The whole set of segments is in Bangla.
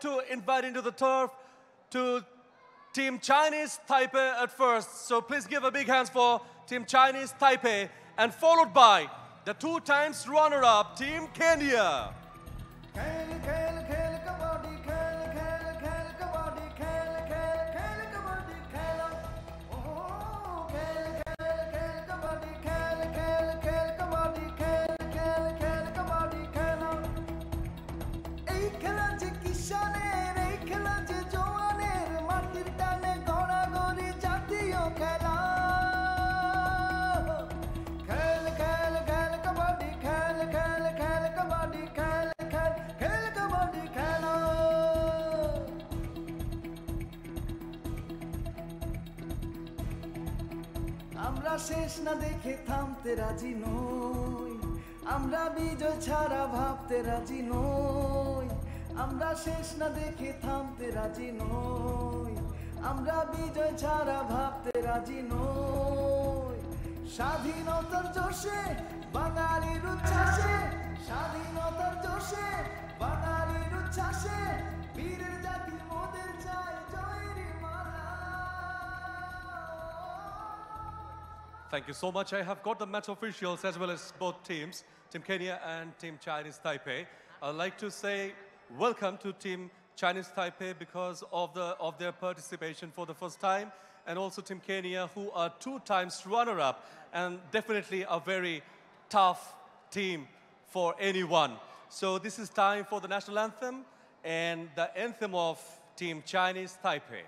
like to invite into the turf to Team Chinese Taipei at first. So please give a big hands for Team Chinese Taipei, and followed by the 2 times runner-up Team Kenya. আমরা শেষ না দেখে থামতে রাজি নই, আমরা বিজয় ছাড়া ভাবতে রাজি নই। আমরা শেষ না দেখে থামতে রাজি নই, আমরা বিজয় ছাড়া ভাবতে রাজি নই। স্বাধীনতার জোশে বাঙালির উচ্ছ্বাসে, স্বাধীনতার জোশে বাঙালির উচ্ছ্বাসে, বীরের জাতি মোদের চাই জয়ের মালা। Thank you so much. I have got the match officials as well as both teams, Team Kenya and Team Chinese Taipei. I'd like to say welcome to Team Chinese Taipei because of their participation for the first time, and also Team Kenya, who are 2 times runner-up and definitely a very tough team for anyone. So this is time for the national anthem and the anthem of Team Chinese Taipei.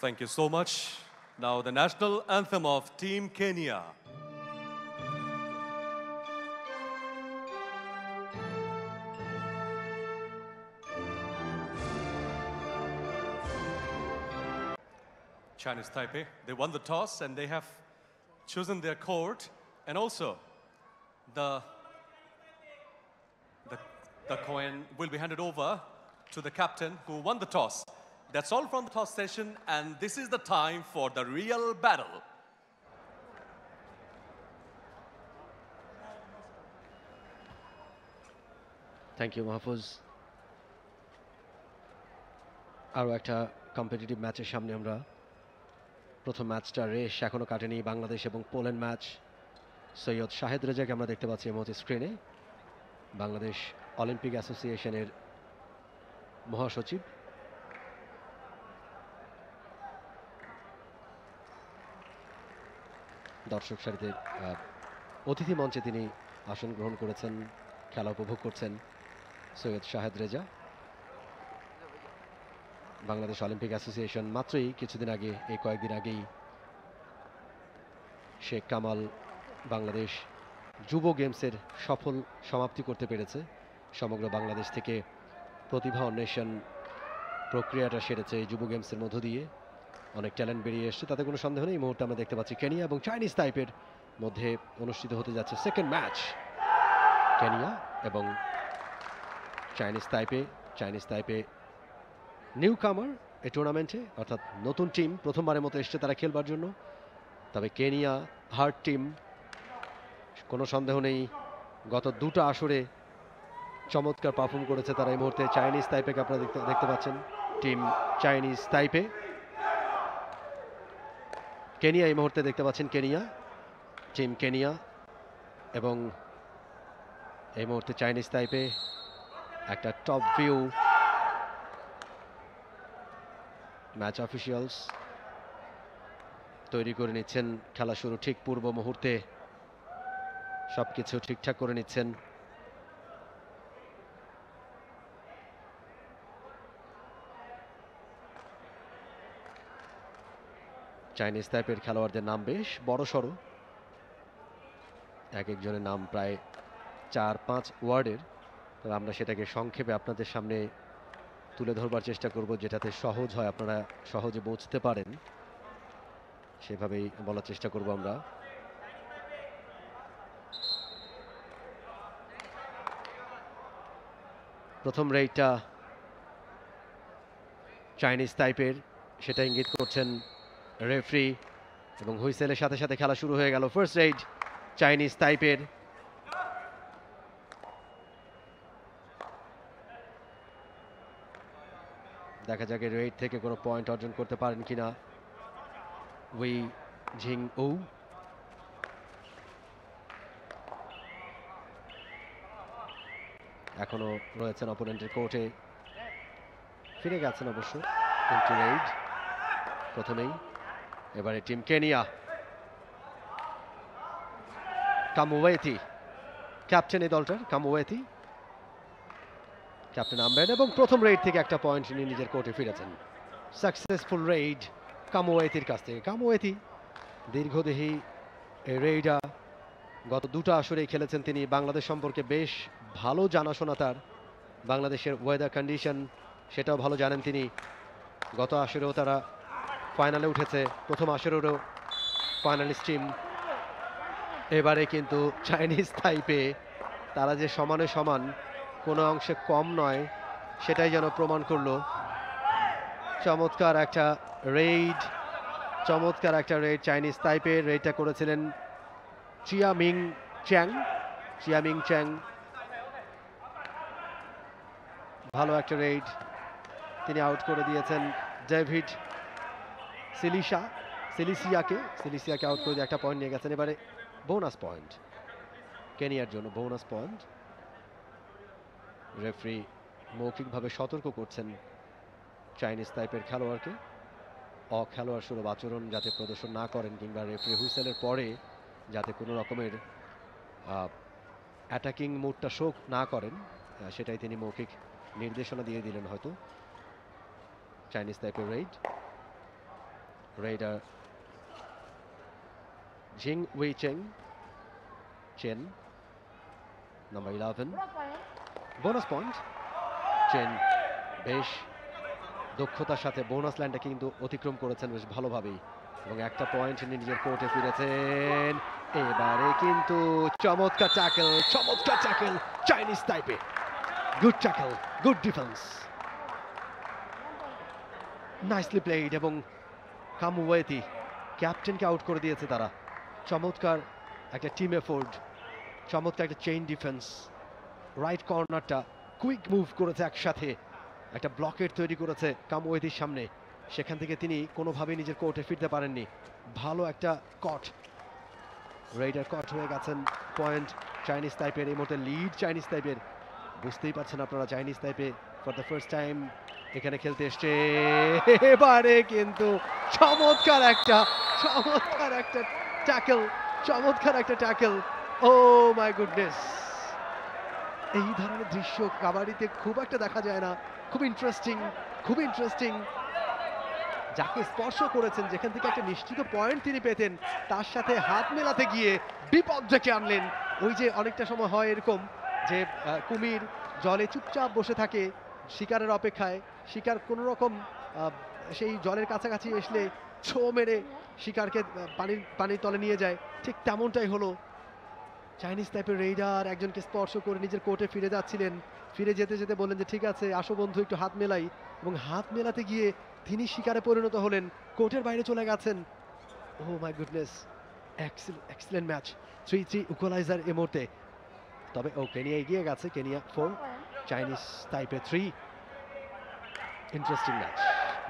Thank you so much. Now the national anthem of Team Kenya. Chinese Taipei, they won the toss and they have chosen their court, and also the coin will be handed over to the captain who won the toss. That's all from the toss session, and this is the time for the real battle. Thank you, Mahfouz. আরও একটা কম্পিটিটিভ ম্যাচের সামনে আমরা। প্রথম ম্যাচটা রেশ এখনও কাটেনি, বাংলাদেশ এবং পোল্যান্ড ম্যাচ। সৈয়দ শাহেদ রেজাকে আমরা দেখতে পাচ্ছি এই মুহূর্তে স্ক্রিনে, বাংলাদেশ অলিম্পিক অ্যাসোসিয়েশনের মহাসচিব। দর্শক সারিতে অতিথি মঞ্চে তিনি আসন গ্রহণ করেছেন, খেলা উপভোগ করছেন সৈয়দ শাহেদ রেজা। বাংলাদেশ অলিম্পিক অ্যাসোসিয়েশন মাত্রই কিছুদিন আগে, এই কয়েকদিন আগেই শেখ কামাল বাংলাদেশ যুব গেমসের সফল সমাপ্তি করতে পেরেছে। সমগ্র বাংলাদেশ থেকে প্রতিভা অন্বেষণ প্রক্রিয়াটা সেরেছে এই যুব গেমসের মধ্য দিয়ে। অনেক ট্যালেন্ট বেরিয়ে এসছে, তাতে কোনো সন্দেহ নেই। এই মুহূর্তে আমরা দেখতে পাচ্ছি কেনিয়া এবং চাইনিজ তাইপের মধ্যে অনুষ্ঠিত হতে যাচ্ছে সেকেন্ড ম্যাচ। কেনিয়া এবং চাইনিজ তাইপে নিউ কামার এই টুর্নামেন্টে, অর্থাৎ নতুন টিম, প্রথমবারের মতো এসছে তারা খেলবার জন্য। তবে কেনিয়া হার্ড টিম, কোনো সন্দেহ নেই। গত 2টা আসরে চমৎকার পারফর্ম করেছে তারা। এই মুহূর্তে চাইনিজ তাইপেকে আপনারা দেখতে পাচ্ছেন, টিম চাইনিজ তাইপে। কেনিয়া এই মুহূর্তে দেখতে পাচ্ছেন, কেনিয়া টিম কেনিয়া এবং এই মুহূর্তে চাইনিজ তাইপে একটা টপ ভিউ ম্যাচ অফিসিয়ালস তৈরি করে নিচ্ছেন। খেলা শুরু ঠিক পূর্ব মুহূর্তে সবকিছু ঠিকঠাক করে নিচ্ছেন। চাইনিজ তাইপের খেলোয়াড়দের নাম বেশ বড় সড়ো, এক একজনের নাম প্রায় 4-5 ওয়ার্ডের। তবে আমরা সেটাকে সংক্ষেপে আপনাদের সামনে তুলে ধরবার চেষ্টা করব, যেটাতে সহজ হয়, আপনারা সহজে বুঝতে পারেন, সেভাবেই বলার চেষ্টা করব আমরা। প্রথম রেইডটা চাইনিজ তাইপের, সেটা ইঙ্গিত করছেন রেফারি, এবং হুইসেলের সাথে সাথে খেলা শুরু হয়ে গেল। ফার্স্ট রেইড চাইনিজ তাইপের। দেখা যাক এই রেইড থেকে কোনো পয়েন্ট অর্জন করতে পারেন কিনা উই ঝিং উ। এখনো রয়েছেন অপোনেন্টের কোর্টে, ফিরে গেছেন অবশ্য ইনটু রেইড প্রথমেই। এবারে টিম কেনিয়া, কামুওয়েতি ক্যাপ্টেন এই দলটার, কামুওয়েতি ক্যাপ্টেন আম্বেন, এবং প্রথম রেইড থেকে একটা পয়েন্ট নিয়ে নিজের কোর্টে ফিরেছেন। সাকসেসফুল রেইড কামুওয়েতির কাছ থেকে। কামুওয়েতি দীর্ঘদেহী এই রেইডা, গত দুটো আসরেই খেলেছেন তিনি। বাংলাদেশ সম্পর্কে বেশ ভালো জানাশোনা তার, বাংলাদেশের ওয়েদার কন্ডিশন সেটাও ভালো জানেন তিনি। গত আসরেও তারা ফাইনালে উঠেছে, প্রথম আসরেরও ফাইনালিস্ট টিম। এবারে কিন্তু চাইনিজ তাইপে তারা যে সমানে সমান, কোনো অংশে কম নয়, সেটাই যেন প্রমাণ করলো। চমৎকার একটা রেইড, চমৎকার একটা রেইড চাইনিজ তাইপে। রেইডটা করেছিলেন চিয়ামিং চ্যাং। ভালো একটা রেইড, তিনি আউট করে দিয়েছেন ডেভিড সিলিসিয়াকে আউট করে দিয়ে একটা পয়েন্ট নিয়ে গেছেন। এবারে বোনাস পয়েন্ট কেনিয়ার জন্য, বোনাস পয়েন্ট। রেফারি মৌখিকভাবে সতর্ক করছেন চাইনিজ তাইপের খেলোয়াড়কে অখেলোয়াড় সুলভ আচরণ যাতে প্রদর্শন না করেন, কিংবা রেফারি হুইসেলের পরে যাতে কোনো রকমের অ্যাটাকিং মুডটা শো না করেন, সেটাই তিনি মৌখিক নির্দেশনা দিয়ে দিলেন হয়তো। চাইনিজ তাইপের raider Jing Wei Chen number 11, bonus point. Chen বেশ দক্ষতার সাথে বোনাস লাইনটাকে কিন্তু অতিক্রম করেছেন বেশ ভালোভাবেই, এবং একটা পয়েন্ট নিয়ে নিজের কোর্টে ফিরেছেন। এবারে কিন্তু চমৎকার tackle Chinese তাইপে। Good tackle, good defence, nicely played, এবং কামুওয়েতি ক্যাপ্টেনকে আউট করে দিয়েছে তারা। চমৎকার একটা টিম এফোর্ট, চমৎকার একটা চেইন ডিফেন্স। রাইট কর্নারটা কুইক মুভ করেছে, একসাথে একটা ব্লকেট তৈরি করেছে কামুওয়েতির সামনে, সেখান থেকে তিনি কোনোভাবেই নিজের কোর্টে ফিরতে পারেননি। ভালো একটা কট, রেইডার কট হয়ে গেছেন। পয়েন্ট চাইনিজ তাইপের, এই মুহূর্তে লিড চাইনিজ তাইপের। বুঝতেই পারছেন আপনারা, Chinese তাইপে for the first time এখানে খেলতে এসছে। এবারে কিন্তু চমৎকার একটা ট্যাকল, ও মাই গুডনেস। এই ধরনের দৃশ্য কাবাডিতে খুব একটা দেখা যায় না, খুব ইন্টারেস্টিং। যাকে স্পর্শ করেছেন, যেখান থেকে একটা নিশ্চিত পয়েন্ট তিনি পেতেন, তার সাথে হাত মেলাতে গিয়ে বিপদ ডেকে আনলেন। ওই যে অনেকটা সময় হয় এরকম যে কুমির জলে চুপচাপ বসে থাকে শিকারের অপেক্ষায়, শিকার কোনো রকম সেই জলের কাছাকাছি আসলে ছো মেরে শিকারকে পানির তলে নিয়ে যায়, ঠিক তেমনটাই হলো। চাইনিজ তাইপের রেইডার একজনকে স্পর্শ করে নিজের কোর্টে ফিরে যাচ্ছিলেন। ফিরে যেতে যেতে বললেন যে ঠিক আছে আসো বন্ধু, একটু হাত মেলাই, এবং হাত মেলাতে গিয়ে তিনি শিকারে পরিণত হলেন, কোর্টের বাইরে চলে গেছেন। Oh my goodness, excellent match. 3-3 equaliser এই মুহূর্তে। তবে কেনিয়া এগিয়ে গেছে, Kenya 4 Chinese Taipei 3। Interesting match,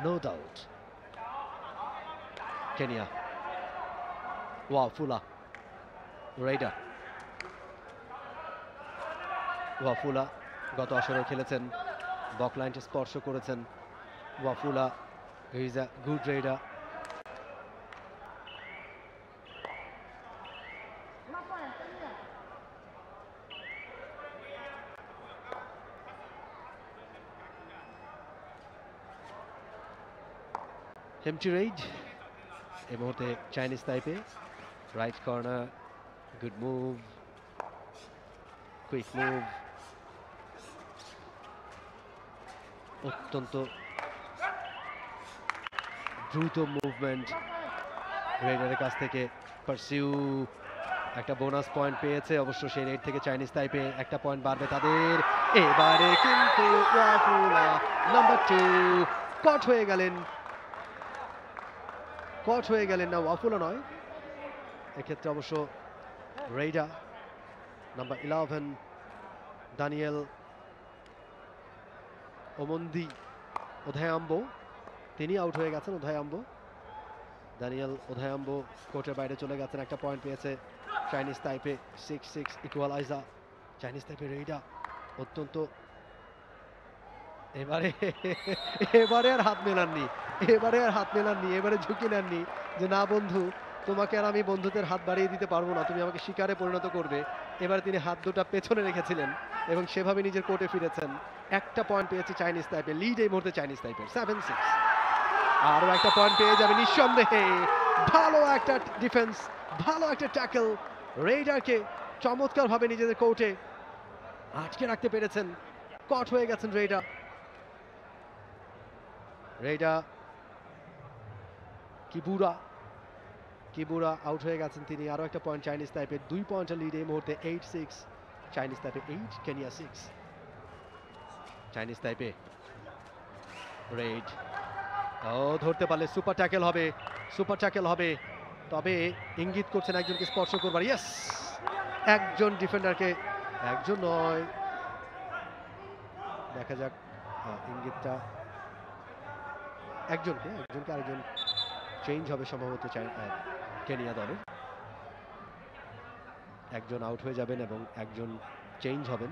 no doubt. Kenya, wow, ফুলা রেইডার ওয়াফুলা গত আসরে খেলেছেন, বকলাইনটি স্পর্শ করেছেন। Wafula is a good raider. Empty raid এই মুহূর্তে Chinese Taipei, right corner, good move, quick move, অত্যন্ত দ্রুত মুভমেন্ট রেডারের কাছ থেকে। পারসিউ একটা বোনাস পয়েন্ট পেয়েছে, অবশ্য সেই রেড থেকে চাইনিজ তাইপে একটা পয়েন্ট বাড়বে তাদের। এবারে কিন্তু ওয়াফুলা নাম্বার 2 কট হয়ে গেলেন, না ওয়াফুলা নয় এক্ষেত্রে, অবশ্য রেইডা নাম্বার 11 দানিয়েল ওমন্দি ওধায়াম্বো, তিনি আউট হয়ে গেছেন। দানিয়েল ওধায়াম্বো কোর্টের বাইরে চলে গেছেন, একটা পয়েন্ট পেয়েছে Chinese Taipei. 6-6 equalizer. Chinese Taipei raider অত্যন্ত এবারে আর হাত মেলাননি, এবারে ঝুঁকি নেননি যে না বন্ধু, তোমাকে আর আমি বন্ধুদের হাত বাড়িয়ে দিতে পারবো না, তুমি আমাকে শিকারে পরিণত করবে। এবার তিনি হাত দুটা পেছনে রেখেছিলেন এবং সেভাবে নিজের কোর্টে ফিরেছেন। একটা পয়েন্ট পেয়েছে চাইনিজ তাইপে, লিড এই মুহূর্তে চাইনিজ তাইপের 7-6। আরও একটা পয়েন্ট পেয়ে যাবে নিঃসন্দেহে। ভালো একটা ডিফেন্স, ভালো একটা ট্যাকল, রেইডারকে চমৎকারভাবে নিজেদের কোর্টে আটকে রাখতে পেরেছেন। কট হয়ে গেছেন রেইডার। কিবুরা আউট হয়ে গেছেন তিনি। আরও একটা পয়েন্ট চাইনিজ তাইপের, 2 পয়েন্টের লিড এই মুহূর্তে। 8-6 চাইনিজ তাইপে 8, কেনিয়া 6। চাইনিজ তাইপে রেড, ধরতে পারলে সুপার ট্যাকেল হবে, তবে ইঙ্গিত করছেন একজনকে স্পর্শ করবার। ইয়েস, একজন ডিফেন্ডারকে, একজন নয়, দেখা যাক ইঙ্গিতটা একজনকে আরেকজন চেঞ্জ হবে সম্ভবত কেনিয়া দলের। একজন আউট হয়ে যাবেন এবং একজন চেঞ্জ হবেন।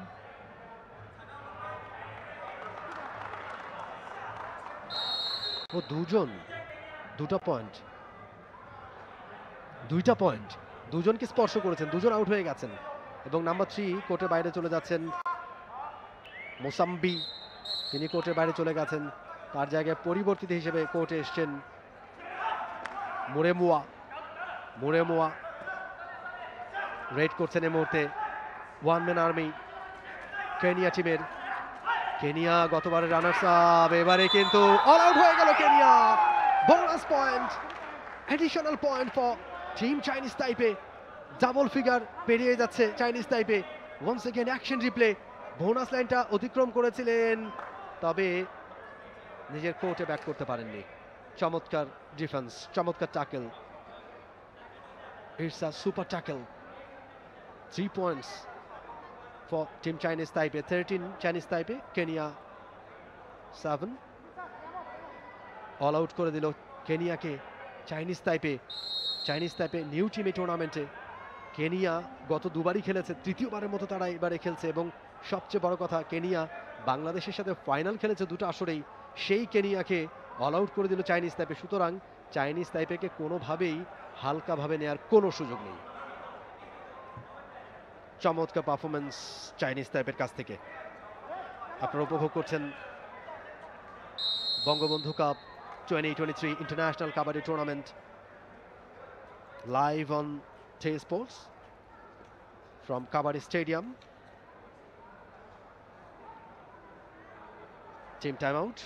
ও দুইটা পয়েন্ট, দুজনকে স্পর্শ করেছেন, দুজন আউট হয়ে গেছেন এবং নাম্বার 3 কোর্টের বাইরে চলে যাচ্ছেন। মোসাম্বি, তিনি কোর্টের বাইরে চলে গেছেন, তার জায়গায় পরিবর্তিত হিসেবে কোর্টে এসছেন মুরেমুয়া। রেড করছেন এই মুহূর্তে 1 ম্যান আর্মি কেনিয়া টিমের। কেনিয়া গতবারের রানার্স আপ, এবারে কিন্তু অল আউট হয়ে গেল Kenya. Bonus point, additional point for team Chinese Taipei. Double figure পেরিয়ে যাচ্ছে Chinese Taipei. Once again action replay, bonus লাইনটা অতিক্রম করেছিলেন, তবে নিজের কোর্টে ব্যাক করতে পারেননি। চমৎকার ডিফেন্স, চমৎকার tackle, it's a super tackle. 3 points for Team Chinese Taipei, 13 Chinese Taipei, Kenya 7। All out করে দিল কেনিয়াকে চাইনিজ তাইপে নিউ টিম এই টুর্নামেন্টে। কেনিয়া গত দুবারই খেলেছে, তৃতীয়বারের মতো তারা এবারে খেলছে এবং সবচেয়ে বড় কথা, কেনিয়া বাংলাদেশের সাথে ফাইনাল খেলেছে দুটো আসরেই, সেই কেনিয়াকে অল আউট করে দিল চাইনিজ তাইপে। সুতরাং চাইনিজ তাইপেকে কোনোভাবেই হালকাভাবে নেওয়ার কোনো সুযোগ নেই। চমৎকার পারফরমেন্স চাইনিজ তাইপের কাছ থেকে। আপনারা উপভোগ করছেন Bangabandhu cup 2023 international kabaddi tournament live on Tay Sports from Kabaddi Stadium. Team timeout.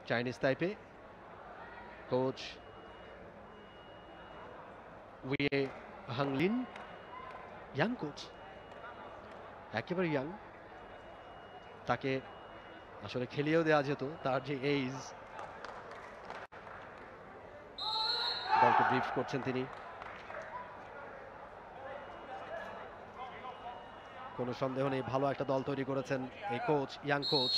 Chinese Taipei coach Wei Hanglin, young coach, একেবারে ইয়াং, তাকে আসলে খেলিয়েও দেওয়া যেত, তার যে এজ। দলকে ব্রিফ করছেন তিনি। কোনো সন্দেহ নেই ভালো একটা দল তৈরি করেছেন এই কোচ, ইয়াং কোচ।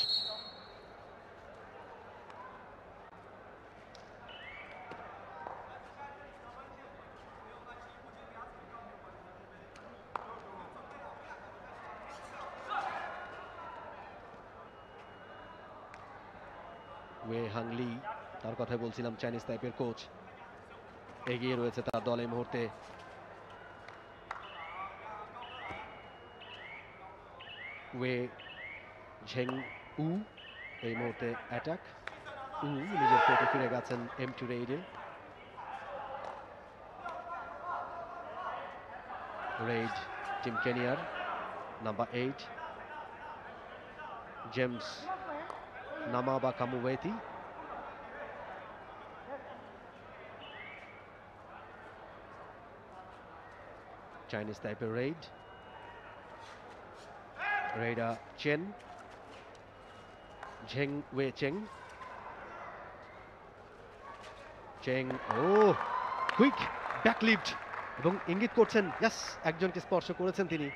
ওয়ে হাংলি, তার কথাই বলছিলাম, চাইনিজ তাইপের কোচ, এগিয়ে রয়েছে তার দল এই মুহূর্তে। ওয়ে ঝেং উ এই মুহূর্তে অ্যাটাক। নিজের কোর্টে ফিরে গেছেন এমটি রেইডে। রেইড টিম কেনিয়ার নাম্বার 8 জেমস নামাবা কামুওয়েতি। চাইনিজ টাইপের Raid, raider chain, Zheng way চেং, চেং ও কুইক ব্যাকলিফট এবং ইঙ্গিত করছেন ইয়াস, একজনকে স্পর্শ করেছেন তিনি।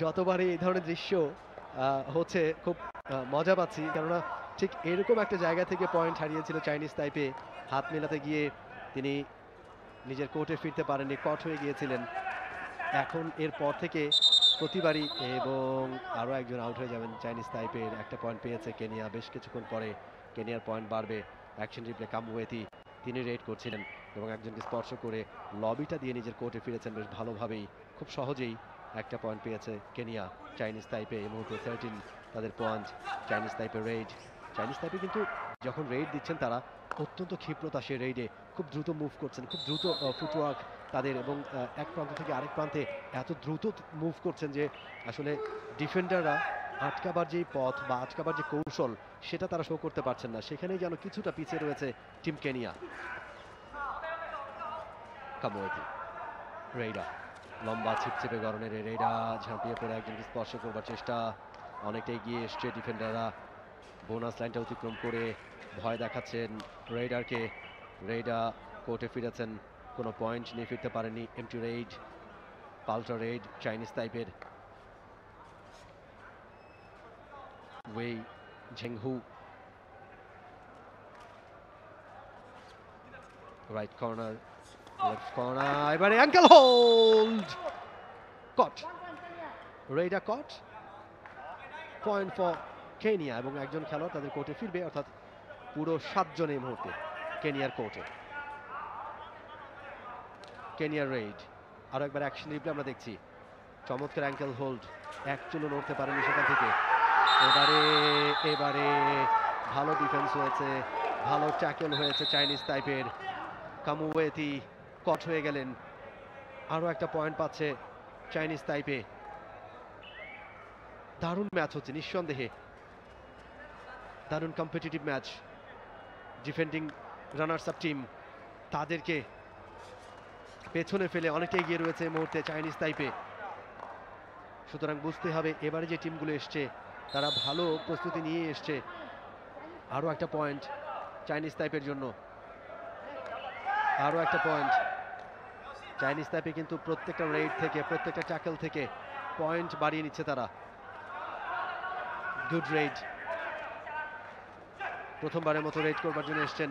যতবারই এই ধরনের দৃশ্য হচ্ছে খুব মজা পাচ্ছি, কেননা ঠিক এরকম একটা জায়গা থেকে পয়েন্ট হারিয়েছিল চাইনিজ তাইপে। হাত মেলাতে গিয়ে তিনি নিজের কোর্টে ফিরতে পারেননি, কট হয়ে গিয়েছিলেন। এখন এরপর থেকে প্রতিবারই, এবং আরও একজন আউট হয়ে যাবেন চাইনিজ তাইপের। একটা পয়েন্ট পেয়েছে কেনিয়া, বেশ কিছুক্ষণ পরে কেনিয়ার পয়েন্ট বাড়বে। অ্যাকশন রিপ্লে কামুওয়েতি, তিনি রেড করছিলেন এবং একজনকে স্পর্শ করে লবিটা দিয়ে নিজের কোর্টে ফিরেছেন বেশ ভালোভাবেই। খুব সহজেই একটা পয়েন্ট পেয়েছে কেনিয়া। চাইনিজ তাইপে এই মুহূর্তে 13 তাদের পয়েন্ট। চাইনিজ তাইপে রেড, চাইনিজ তাইপে কিন্তু যখন রেড দিচ্ছেন তারা অত্যন্ত ক্ষিপ্রতা, সে রেডে খুব দ্রুত মুভ করছেন, খুব দ্রুত ফুটওয়ার্ক তাদের, এবং এক প্রান্ত থেকে আরেক প্রান্তে এত দ্রুত মুভ করছেন যে আসলে ডিফেন্ডাররা আটকাবার যেই পথ বা আটকাবার যে কৌশল সেটা তারা শো করতে পারছেন না। সেখানেই যেন কিছুটা পিছিয়ে রয়েছে টিম কেনিয়া। কামোয়েতি, রেইডা লম্বা ছিপছিপে গরনের রেইডা ঝাঁপিয়ে পড়ে একজনকে স্পর্শ করবার চেষ্টা, অনেকটা এগিয়ে এসছে ডিফেন্ডাররা। বোনাস লাইনটা অতিক্রম করে ভয় দেখাচ্ছেন রেইডারকে। রেইডা কোর্টে ফিরেছেন, কোনো পয়েন্ট নিয়ে ফিরতে পারেনি এমটি রেইড। পাল্টা রেইড চাইনিজ টাইপের। Wei Zhenghu, right corner, left corner, এবারে ankle hold, caught, raider caught. Point for Kenya, এবং একজন খেলোয়াড় তাদের কোর্টে ফিরবে, অর্থাৎ পুরো 7 জন এই মুহূর্তে কেনিয়ার কোর্টে। কেনিয়ার রেইড, আরো একবার অ্যাকশন রিপ্লে আমরা দেখছি। চমৎকার অ্যাঙ্কেল হোল্ড, এক চুলো নড়তে পারেনি সেখান থেকে। এবারে ভালো ডিফেন্স হয়েছে, ভালো ট্যাকল হয়েছে চাইনিজ টাইপের। কামুওয়েতি কট হয়ে গেলেন, আরো একটা পয়েন্ট পাচ্ছে চাইনিজ টাইপে। দারুণ ম্যাচ হচ্ছে নিঃসন্দেহে, দারুণ competitive match. Defending runners up team তাদেরকে পেছনে ফেলে অনেকটা এগিয়ে রয়েছে এই মুহূর্তে চাইনিজ তাইপে। সুতরাং বুঝতে হবে এবারে যে টিমগুলো এসছে তারা ভালো প্রস্তুতি নিয়ে এসছে। আরও একটা পয়েন্ট চাইনিজ তাইপের জন্য, আরও একটা পয়েন্ট। চাইনিজ তাইপে কিন্তু প্রত্যেকটা রেড থেকে, প্রত্যেকটা ট্যাকল থেকে পয়েন্ট বাড়িয়ে নিচ্ছে তারা। গুড রেড, প্রথমবারের মতো রেড করবার জন্য এসছেন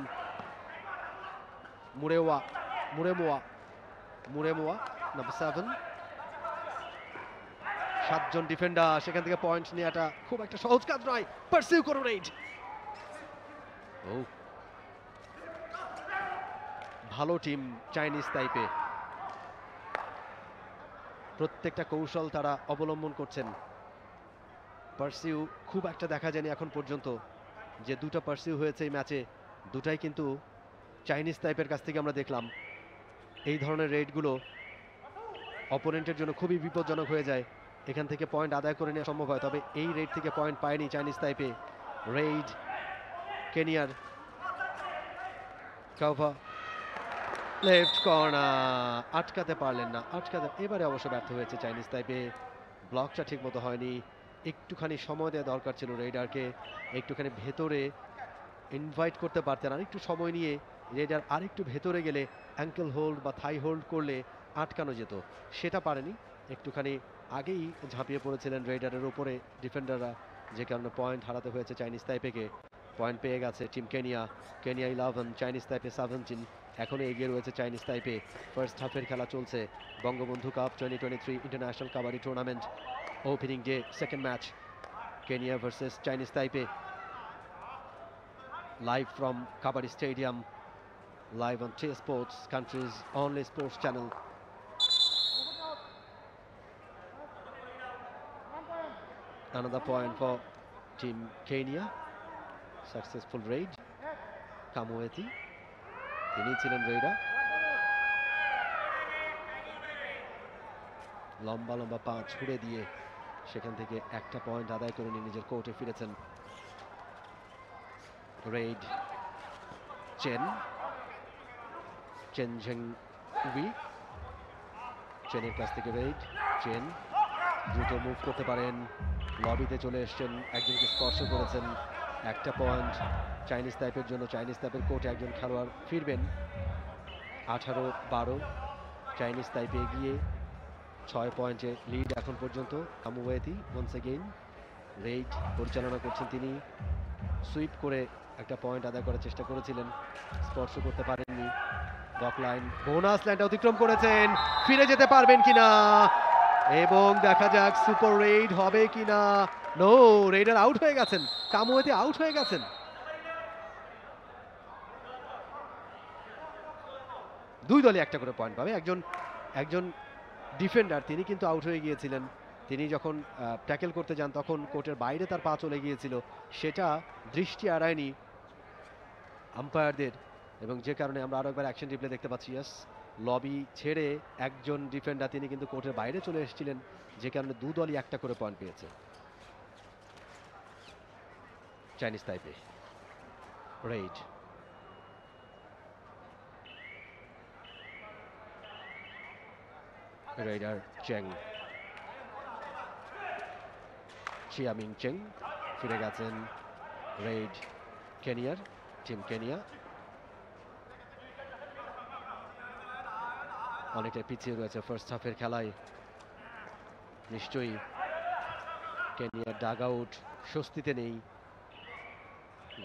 মুরেমোয়া নাম্বার 7। 7 জন ডিফেন্ডার, সেখান থেকে পয়েন্ট নেওয়াটা খুব একটা সহজ কাজ নয়। পারসিউ করো রেড। ও ভালো টিম চাইনিজ তাইপে, প্রত্যেকটা কৌশল তারা অবলম্বন করছেন। পারসিউ খুব একটা দেখা যায়নি এখন পর্যন্ত। যে দুটো পারসিউ হয়েছে এই ম্যাচে, দুটাই কিন্তু চাইনিজ টাইপের কাছ থেকে আমরা দেখলাম। এই ধরনের রেডগুলো অপোনেন্টের জন্য খুবই বিপজ্জনক হয়ে যায়, এখান থেকে পয়েন্ট আদায় করে নেওয়া সম্ভব হয়। তবে এই রেড থেকে পয়েন্ট পায়নি চাইনিজ টাইপে। রেড কেনিয়ার, কাভা লেফট কর্নার, আটকাতে পারলেন না, এবারে অবশ্য ব্যর্থ হয়েছে চাইনিজ টাইপে। ব্লকটা ঠিক মতো হয়নি, একটুখানি সময় দেওয়া দরকার ছিল রেডারকে, একটুখানি ভেতরে ইনভাইট করতে পারতেন। আর একটু সময় নিয়ে রেডার আরেকটু ভেতরে গেলে অ্যাঙ্কেল হোল্ড বা থাই হোল্ড করলে আটকানো যেত, সেটা পারেনি। একটুখানি আগেই ঝাঁপিয়ে পড়েছিলেন রেডারের উপরে ডিফেন্ডাররা, যে কারণে পয়েন্ট হারাতে হয়েছে চাইনিজ তাইপেকে। পয়েন্ট পেয়ে গেছে টিম কেনিয়া। 11, চাইনিজ তাইপে 17। এখনো এগিয়ে রয়েছে চাইনিজ তাইপে। ফার্স্ট হাফের খেলা চলছে Bangabandhu cup 2023 international kabaddi tournament opening day second match. Kenya versus Chinese তাইপে। live from Kabaddi Stadium, live on T Sports, country's only sports channel. Another point for Team Kenya. Successful raid. Kamueti, তিনি ছিলেন রেইডার। লম্বা লম্বা পা ছুড়ে দিয়ে সেখান থেকে একটা পয়েন্ট আদায় করে নিয়ে নিজের কোর্টে ফিরেছেন রেইড চেন ঝেং উবি। চেনের কাছ থেকে রেইড, চেন দ্রুত মুভ করতে পারেন, লবিতে চলে এসছেন, একজনকে স্পর্শ করেছেন, একটা পয়েন্ট চাইনিজ তাইপের জন্য। চাইনিজ তাইপের কোর্টে একজন খেলোয়াড় ফিরবেন। 18-12 চাইনিজ তাইপে এগিয়ে, 6 পয়েন্টে লিড এখন পর্যন্ত। কামুওয়েতি ওয়ান্স এগেইন রেইড পরিচালনা করছেন তিনি। সুইপ করে একটা পয়েন্ট আদায় করার চেষ্টা করেছিলেন, স্পর্শ করতে পারেননি। ব্লক লাইন, বোনাস লাইনটা অতিক্রম করেছেন, ফিরে যেতে পারবেন কিনা এবং দেখা যাক সুপার রেইড হবে কিনা। নো, রেইডার আউট হয়ে গেছেন, কামুওয়েতি আউট হয়ে গেছেন। দুই দলই একটা করে পয়েন্ট পাবে। একজন ডিফেন্ডার তিনি কিন্তু আউট হয়ে গিয়েছিলেন। তিনি যখন ট্যাকেল করতে যান তখন কোর্টের বাইরে তার পা চলে গিয়েছিল, সেটা দৃষ্টি এড়ায়নি আম্পায়ারদের, এবং যে কারণে আমরা আরো একবার অ্যাকশন রিপ্লে দেখতে পাচ্ছি। ইয়াস, লবি ছেড়ে একজন ডিফেন্ডার তিনি কিন্তু কোর্টের বাইরে চলে এসেছিলেন, যে কারণে দু দলই একটা করে পয়েন্ট পেয়েছে। চাইনিজ তাইপে রেইড, রেইডার চেং, চিয়ামিং চেং ফিরে গেছেন। রেইড কেনিয়ার, টিম কেনিয়া অনেকটা পিছিয়ে রয়েছে ফার্স্ট হাফের খেলায়। নিশ্চয়ই কেনিয়ার ডাগ আউট স্বস্তিতে নেই।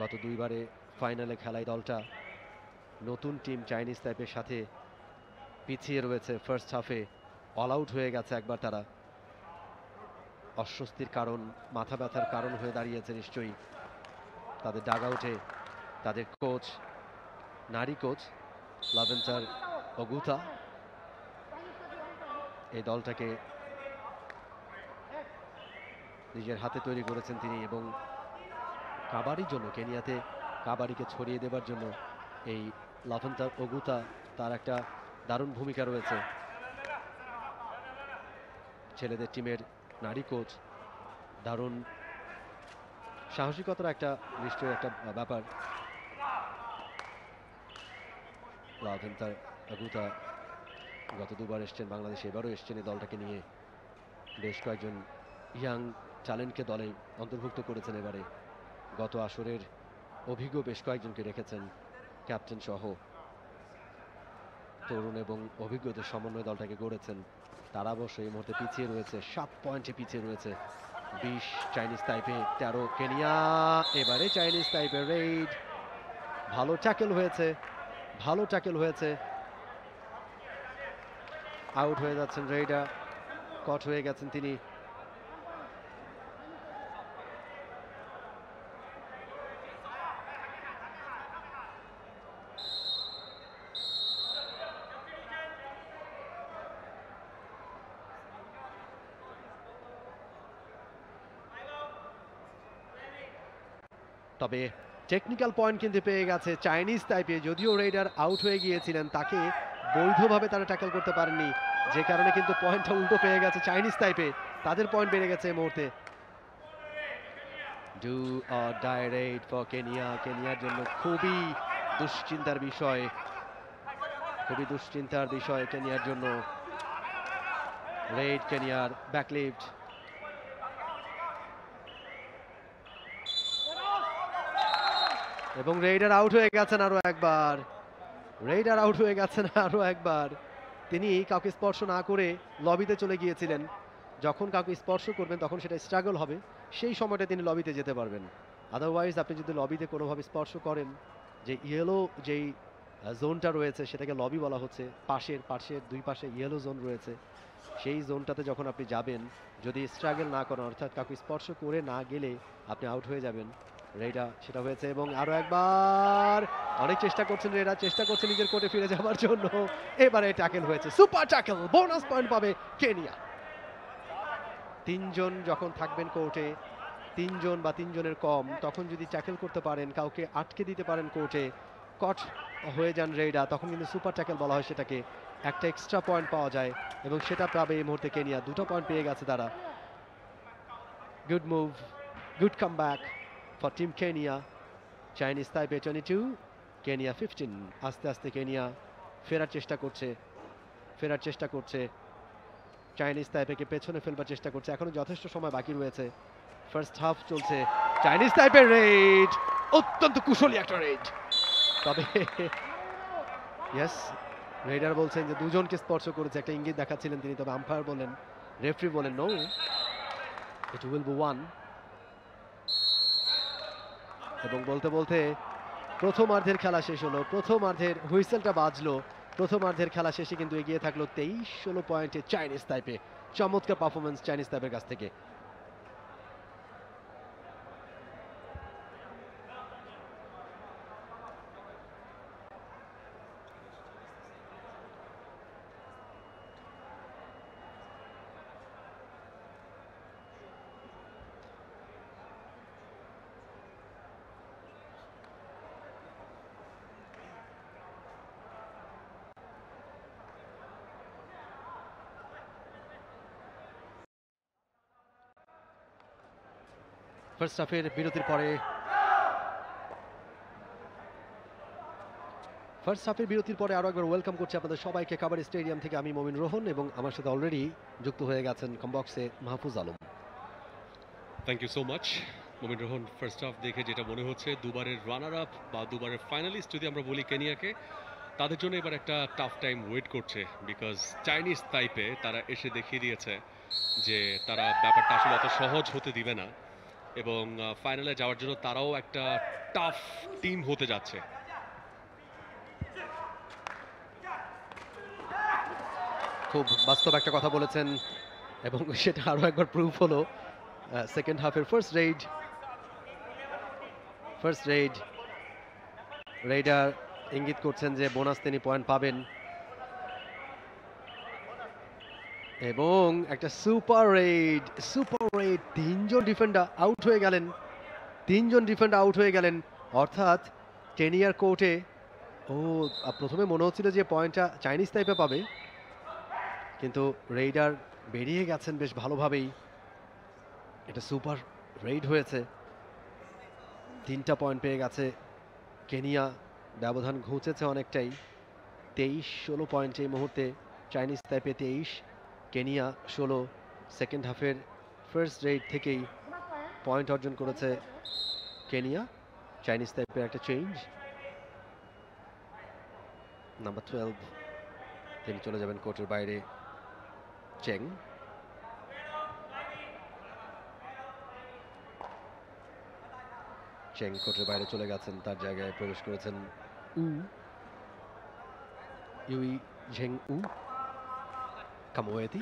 গত দুইবারে ফাইনালে খেলায় দলটা নতুন টিম চাইনিজ তাইপের সাথে পিছিয়ে রয়েছে। ফার্স্ট হাফে অল আউট হয়ে গেছে একবার তারা। অস্বস্তির কারণ, মাথা ব্যথার কারণ হয়ে দাঁড়িয়েছে নিশ্চয়ই তাদের ডাগ আউটে তাদের কোচ, নারী কোচ লাভেন্টার অগুতা এই দলটাকে নিজের হাতে তৈরি করেছেন তিনি, এবং কাবাডির জন্য, কেনিয়াতে কাবাডিকে ছড়িয়ে দেবার জন্য এই লাভেন্টার অগুতা তার একটা দারুণ ভূমিকা রয়েছে। ছেলেদের টিমের নারী কোচ, দারুণ সাহসিকতার একটা নিশ্চয়ই একটা ব্যাপার। লাভেন্টার অগুতা গত দুবার এসছেন বাংলাদেশে, এবারও এসছেন এই দলটাকে নিয়ে। বেশ কয়েকজন ইয়াং ট্যালেন্টকে দলে অন্তর্ভুক্ত করেছেন এবারে। গত আসরের অভিজ্ঞ বেশ কয়েকজনকে রেখেছেন ক্যাপ্টেন সহ। তরুণ এবং অভিজ্ঞদের সমন্বয়ে দলটাকে গড়েছেন। তারা অবশ্য এই মুহূর্তে পিছিয়ে রয়েছে, 7 পয়েন্টে পিছিয়ে রয়েছে। 20 চাইনিজ তাইপে, 13 কেনিয়া। এবারে চাইনিজ তাইপে রেইড, ভালো ট্যাকেল হয়েছে, ভালো ট্যাকেল হয়েছে। আউট হয়ে যাচ্ছেন রেইডার, কট হয়ে গেছেন তিনি। তবে টেকনিক্যাল পয়েন্ট কিন্তু পেয়ে গেছে চাইনিজ তাইপে। যদিও রেইডার আউট হয়ে গিয়েছিলেন, তাকে বৈধভাবে তারা ট্যাকল করতে পারেননি, যে কারণে কিন্তু পয়েন্টটা উল্টো পেয়ে গেছে চাইনিজ তাইপে। তাদের পয়েন্ট বেড়ে গেছে এই মুহূর্তে। Do or die raid for Kenya. কেনিয়ার জন্য খুবই দুশ্চিন্তার বিষয়, খুবই দুশ্চিন্তার বিষয় কেনিয়ার জন্য। রেইড কেনিয়ার ব্যাকলিফট, এবং রেইডার আউট হয়ে গেছেন আরো একবার। রেইডার আউট হয়ে গেছেন আরো একবার। তিনি কাউকে স্পর্শ না করে লবিতে চলে গিয়েছিলেন। যখন কাউকে স্পর্শ করবেন তখন সেটা স্ট্রাগল হবে, সেই সময়টা তিনি লবিতে যেতে পারবেন। আদারওয়াইজ আপনি যদি লবিতে কোনোভাবে স্পর্শ করেন, যে ইয়েলো যেই জোনটা রয়েছে সেটাকে লবি বলা হচ্ছে, পাশের দুই পাশে ইয়েলো জোন রয়েছে, সেই জোনটাতে যখন আপনি যাবেন, যদি স্ট্রাগল না করেন, অর্থাৎ কাউকে স্পর্শ করে না গেলে আপনি আউট হয়ে যাবেন। রেইডা সেটা হয়েছে এবং আরো একবার অনেক চেষ্টা করছেন রেইডা, চেষ্টা করছে নিজের কোর্টে ফিরে যাওয়ার জন্য। এবারে ট্যাকেল হয়েছে, সুপার ট্যাকেল, বোনাস পয়েন্ট পাবে কেনিয়া। তিনজন যখন থাকবেন কোর্টে, তিনজন বা তিনজনের কম, তখন যদি ট্যাকেল করতে পারেন, কাউকে আটকে দিতে পারেন কোর্টে, কট হয়ে যান রেইডা, তখন কিন্তু সুপার ট্যাকেল বলা হয় সেটাকে। একটা এক্সট্রা পয়েন্ট পাওয়া যায় এবং সেটা পাবে এই মুহূর্তে কেনিয়া। 2টো পয়েন্ট পেয়ে গেছে তারা। Good move, good come back for team Kenya. Chinese Taipei 22, Kenya 15। আস্তে আস্তে কেনিয়া ফেরার চেষ্টা করছে। চাইনিজ তাইপেকে পেছনে ফেলবার চেষ্টা করছে, এখনো যথেষ্ট সময় বাকি রয়েছে। ফার্স্ট হাফ চলছে, চাইনিজ তাইপের রেড, অত্যন্ত কুশলী একটা রেড। তবে ইয়েস, রেডার বলছেন যে দুজনকে স্পর্শ করেছে, একটা ইঙ্গিত দেখাচ্ছিলেন তিনি, তবে আম্পায়ার বলেন, রেফারি বলেন নো, ইট উইল বি 1। এবং বলতে বলতে প্রথমার্ধের খেলা শেষ হলো, প্রথমার্ধের হুইসেলটা বাজলো, প্রথমার্ধের খেলা শেষে কিন্তু এগিয়ে থাকলো 23-16 পয়েন্টে চাইনিজ তাইপে। চমৎকার পারফরমেন্স চাইনিজ তাইপের কাছ থেকে। ফার্স্ট হাফের বিরতির পরে আরো একবার ওয়েলকাম করছি আপনাদের সবাইকে কাবাডি স্টেডিয়াম থেকে। আমি মমিন রোহন এবং আমার সাথে অলরেডি যুক্ত হয়ে গেছেন কমবক্সে Mahfuz Alam. Thank you so much Momin Rohan. First half দেখে যেটা মনে হচ্ছে, দুবারের রানার আপ বা দুবারের ফাইনালিস্ট যদি আমরা বলি কেনিয়াকে, তাদের জন্য এবার একটা টাফ টাইম ওয়েট করছে। বিকজ চাইনিজ তাইপে তারা এসে দেখিয়ে দিয়েছে যে তারা ব্যাপারটা আসলে অত সহজ হতে দিবে না এবং ফাইনালে যাওয়ার জন্য তারাও একটা টাফ টিম হতে যাচ্ছে। খুব বাস্তব একটা কথা বলেছেন এবং সেটা আরো একবার প্রুফ হলো সেকেন্ড হাফের ফার্স্ট রেড। রেইডার ইঙ্গিত করছেন যে বোনাস তিনি পয়েন্ট পাবেন এবং একটা সুপার রেড। তিনজন ডিফেন্ডার আউট হয়ে গেলেন, অর্থাৎ কেনিয়ার কোর্টে প্রথমে মনে হচ্ছিল যে পয়েন্টটা চাইনিজ তাইপে পাবে, কিন্তু রেইডার বেরিয়ে গেছেন বেশ ভালোভাবেই। এটা সুপার রেড হয়েছে, 3টা পয়েন্ট পেয়ে গেছে কেনিয়া। ব্যবধান ঘুচেছে অনেকটাই, 23-16 পয়েন্ট এই মুহূর্তে। Chinese Taipei 23, Kenya 16। সেকেন্ড হাফের ফার্স্ট রেড থেকেই পয়েন্ট অর্জন করেছে কেনিয়া। চাইনিজ তাইপের একটা চেঞ্জ, নাম্বার 12 তিনি চলে যাবেন কোর্টের বাইরে। চেং কোর্টের বাইরে চলে গেছেন, তার জায়গায় প্রবেশ করেছেন ইউই ঝেং কামোয়েতি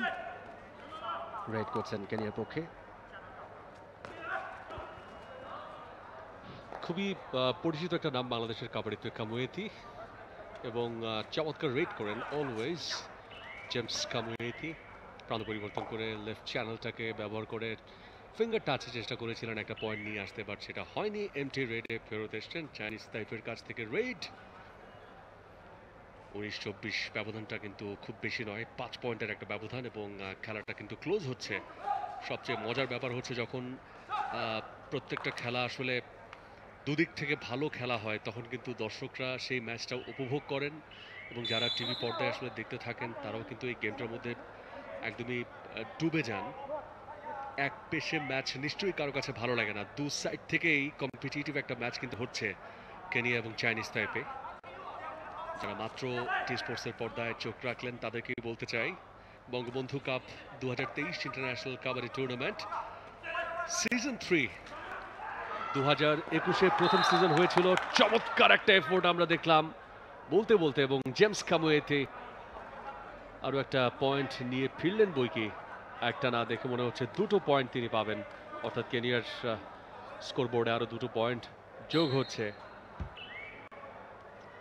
রেড করছেন কেনিয়ার পক্ষে। খুবই পরিচিত একটা নাম বাংলাদেশের কাবাডিতে, কামোয়েতি, এবং চমৎকার রেড করেন অলওয়েজ জেমস কামোয়েতি। প্রান্ত পরিবর্তন করে লেফট চ্যানেলটাকে ব্যবহার করে ফিঙ্গার টাচে চেষ্টা করেছিলেন একটা পয়েন্ট নিয়ে আসতে, বাট সেটা হয়নি। এমটি রেডে ফেরত এসছেন চাইনিজ তাইপের কাছ থেকে রেড। 19-24 ব্যবধানটা কিন্তু খুব বেশি নয়, 5 পয়েন্টের একটা ব্যবধান এবং খেলাটা কিন্তু ক্লোজ হচ্ছে। সবচেয়ে মজার ব্যাপার হচ্ছে যখন প্রত্যেকটা খেলা আসলে দুদিক থেকে ভালো খেলা হয়, তখন কিন্তু দর্শকরা সেই ম্যাচটা উপভোগ করেন এবং যারা টিভি পর্দায় আসলে দেখতে থাকেন তারাও কিন্তু এই গেমটার মধ্যে একদমই ডুবে যান। এক পেশে ম্যাচ নিশ্চয়ই কারো কাছে ভালো লাগে না, দু সাইড থেকেই কম্পিটিটিভ একটা ম্যাচ কিন্তু হচ্ছে কেনিয়া এবং চাইনিজ তাইপে। যারা মাত্র টি স্পোর্টসের পর্দায় চোখ রাখলেন তাদেরকেই বলতে চাই, Bangabandhu cup 2023 international kabaddi tournament season 3 2021-এ প্রথম সিজন হয়েছিল। চমৎকার একটা এফোর্ট আমরা দেখলাম বলতে বলতে, এবং জেমস কামোয়েতে আরও একটা পয়েন্ট নিয়ে ফিরলেন বইকি। একটা না দেখে মনে হচ্ছে 2টো পয়েন্ট তিনি পাবেন, অর্থাৎ কেনিয়ার স্কোরবোর্ডে আরো 2টো পয়েন্ট যোগ হচ্ছে।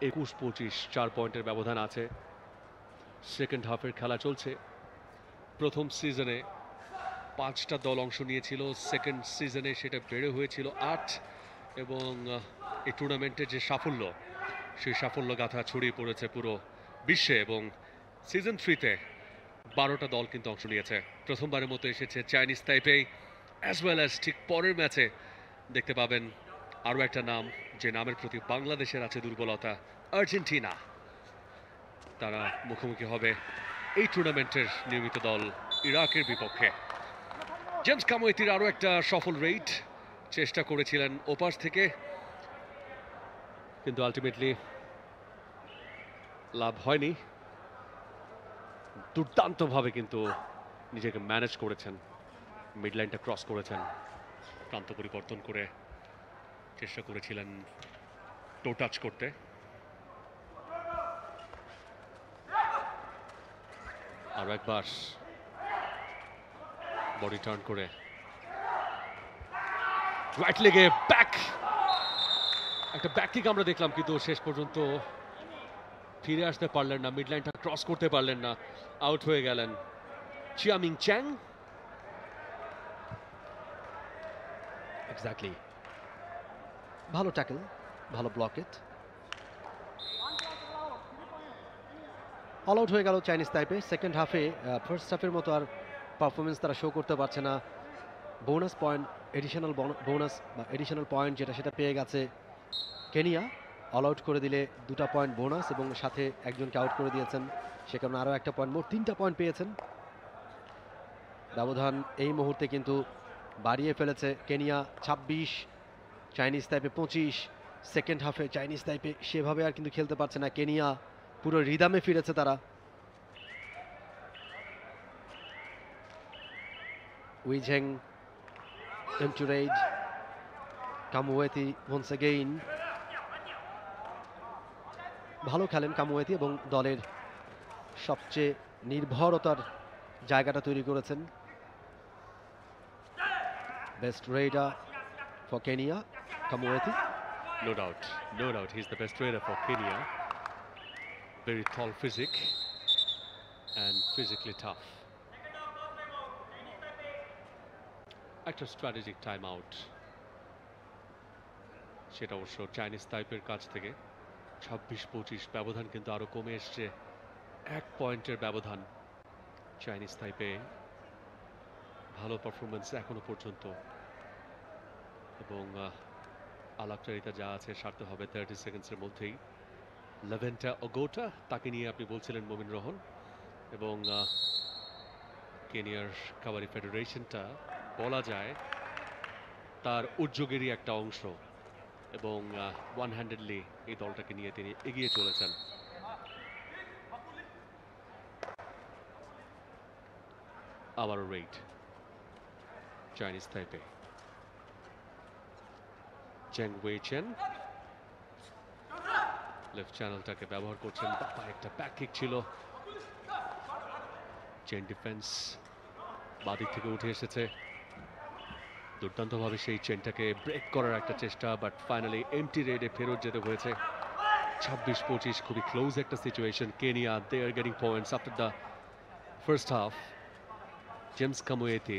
21-25, 4 পয়েন্টের ব্যবধান আছে। সেকেন্ড হাফের খেলা চলছে। প্রথম সিজনে 5টা দল অংশ নিয়েছিল, সেকেন্ড সিজনে সেটা বেড়ে হয়েছিল 8, এবং এই টুর্নামেন্টের যে সাফল্য, সেই সাফল্য গাথা ছড়িয়ে পড়েছে পুরো বিশ্বে, এবং সিজন 3তে 12টা দল কিন্তু অংশ নিয়েছে। প্রথমবারের মতো এসেছে চাইনিজ তাইপে, অ্যাজ ওয়েল অ্যাজ ঠিক পরের ম্যাচে দেখতে পাবেন আরও একটা নাম, যে নামের প্রতি বাংলাদেশের আছে দুর্বলতা, আর্জেন্টিনা। তারা মুখোমুখি হবে এই টুর্নামেন্টের নিয়মিত দল ইরাকের বিপক্ষে। জেমস কামোয়েতির আরও একটা সফল রেইড, চেষ্টা করেছিলেন ওপাশ থেকে, কিন্তু আলটিমেটলি লাভ হয়নি। দুর্দান্তভাবে কিন্তু নিজেকে ম্যানেজ করেছেন, মিডলাইনটা ক্রস করেছেন, প্রান্ত পরিবর্তন করে চেষ্টা করেছিলেন টো টাচ করতে। আরো একবার বডি টার্ন করে রাইট লেগে ব্যাক, একটা ব্যাক কিক আমরা দেখলাম, কিন্তু শেষ পর্যন্ত ফিরে আসতে পারলেন না, মিডলাইনটা ক্রস করতে পারলেন না, আউট হয়ে গেলেন চিয়ামিং চ্যাং। এক্স্যাক্টলি, ভালো ট্যাকল, ভালো ব্লকেট। অল আউট হয়ে গেল চাইনিজ তাইপে। সেকেন্ড হাফে ফার্স্ট হাফের মতো আর পারফরমেন্স তারা শো করতে পারছে না। বোনাস পয়েন্ট, এডিশনাল বোনাস বা এডিশনাল পয়েন্ট যেটা, সেটা পেয়ে গেছে কেনিয়া। অল আউট করে দিলে 2টা পয়েন্ট বোনাস, এবং সাথে একজনকে আউট করে দিয়েছেন, সে কারণে আরও একটা পয়েন্ট, মোট 3টা পয়েন্ট পেয়েছেন। ব্যবধান এই মুহূর্তে কিন্তু বাড়িয়ে ফেলেছে কেনিয়া, 26, চাইনিজ তাইপে 25। সেকেন্ড হাফে চাইনিজ তাইপে সেভাবে আর কিন্তু খেলতে পারছে না কেনিয়া, পুরো রিদামে ফিরেছে তারা। উইঝেং, এমচুরেইড, কামুয়েতি once again। ভালো খেলেন কামুয়েতি, এবং দলের সবচেয়ে নির্ভরতার জায়গাটা তৈরি করেছেন। Best raider for Kenya, Kamueti. No doubt, no doubt, he's the best raider for Kenya. Very tall physique and physically tough. একটা স্ট্র্যাটেজিক টাইম আউট, সেটা অবশ্য চাইনিজ তাইপের কাছ থেকে। 26-25 ব্যবধান কিন্তু আরো কমে এসছে, 1 পয়েন্টের ব্যবধান। চাইনিজ তাইপে ভালো পারফরমেন্স এখনো পর্যন্ত, এবং আলাপচারিতা যা আছে সারতে হবে 30 সেকেন্ডসের মধ্যেই। লেভেন্টা ওগোটা, তাকে নিয়ে আপনি বলছিলেন মমিন রহন, এবং কেনিয়ার কাবাডি ফেডারেশনটা বলা যায় তার উদ্যোগেরই একটা অংশ, এবং ওয়ান হ্যান্ডেডলি এই দলটাকে নিয়ে তিনি এগিয়ে চলেছেন। আবারও রেইড চাইনিজ তাইপে। চ্যাং ওয়ে চেন লেফট চ্যানেলটাকে ব্যবহার করছেন, একটা ব্যাক কিক ছিল। চেন ডিফেন্স বাদিক থেকে উঠে এসেছে, দুর্দান্তভাবে সেই চেনটাকে ব্রেক করার একটা চেষ্টা, বাট ফাইনালি এমটি রেডে ফেরত যেতে হয়েছে। 26-25, খুবই ক্লোজ একটা situation. Kenya, they are getting points after the first half. James Kamueti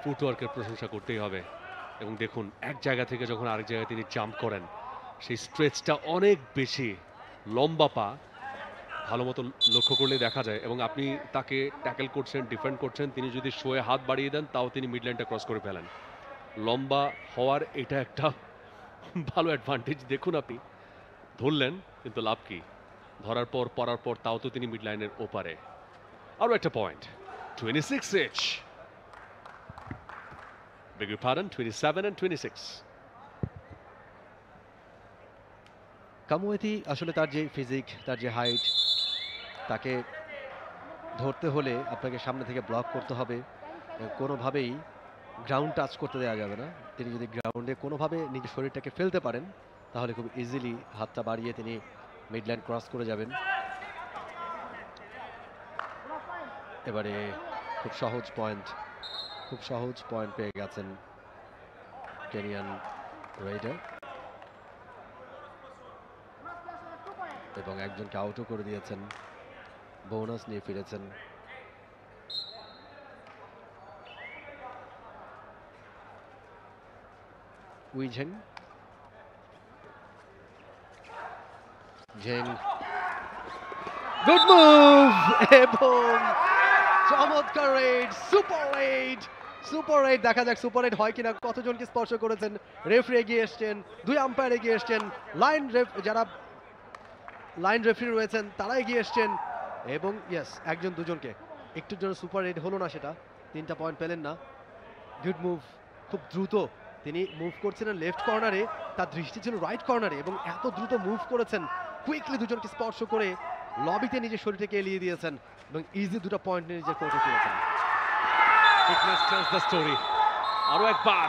ফুটওয়ার্কের প্রশংসা করতেই হবে, এবং দেখুন এক জায়গা থেকে যখন আরেক জায়গায় তিনি জাম্প করেন, সেই স্ট্রেচটা অনেক বেশি লম্বা পা, ভালো মতো লক্ষ্য করলে দেখা যায়। এবং আপনি তাকে ট্যাকেল করছেন, ডিফেন্ড করছেন, তিনি যদি শোয়ে হাত বাড়িয়ে দেন তাও তিনি মিডলাইনটা ক্রস করে ফেলেন। লম্বা হওয়ার এটা একটা ভালো অ্যাডভান্টেজ। দেখুন আপনি ধরলেন, কিন্তু লাভ কি, ধরার পর পড়ার পর তাও তো তিনি মিডলাইনের ওপারে। আরও একটা point, 26 each. Beg your pardon, 27 and 26. কামুয়েতি আসলে তার যে ফিজিক, তার যে হাইট, তাকে ধরতে হলে আপনাকে সামনে থেকে ব্লক করতে হবে, কোনোভাবেই গ্রাউন্ড টাচ করতে দেওয়া যাবে না। তিনি যদি গ্রাউন্ডে কোনোভাবে নিজের শরীরটাকে ফেলতে পারেন, তাহলে খুব ইজিলি হাতটা বাড়িয়ে তিনি মিডলাইন ক্রস করে যাবেন। এবারে খুব সহজ পয়েন্ট পেয়ে গেছেন কেনিয়ান রাইডার, এবং একজনকে আউটও করে দিয়েছেন, বোনাস নিয়ে ফিরেছেন। উইঝেং, ঝেং, গুড মুভ এবং চমৎকার red, super red, super red. দেখা যাক সুপার রেড হয় কিনা। কতজনকে স্পর্শ করেছেন, রেফারি এগিয়ে এসছেন, দুই আম্পায়ার এগিয়ে এসছেন, যারা লাইন রেফারি রয়েছেন তারা এগিয়ে এসছেন, এবং ইয়েস একজন দুজনকে একটুর জন্য সুপার রেড হলো না, সেটা 3টা পয়েন্ট পেলেন না। গুড মুভ, খুব দ্রুত তিনি মুভ করছিলেন লেফট কর্নারে, তার দৃষ্টি ছিল রাইট কর্নারে, এবং এত দ্রুত মুভ করেছেন, কুইকলি দুজনকে স্পর্শ করে লবিতে নিজের শরীরটাকে এলিয়ে দিয়েছেন এবং ইজি 2টা পয়েন্ট নিয়ে নিজের কোর্টে ফিরেছেন। Fitness tells the story. আরো একবার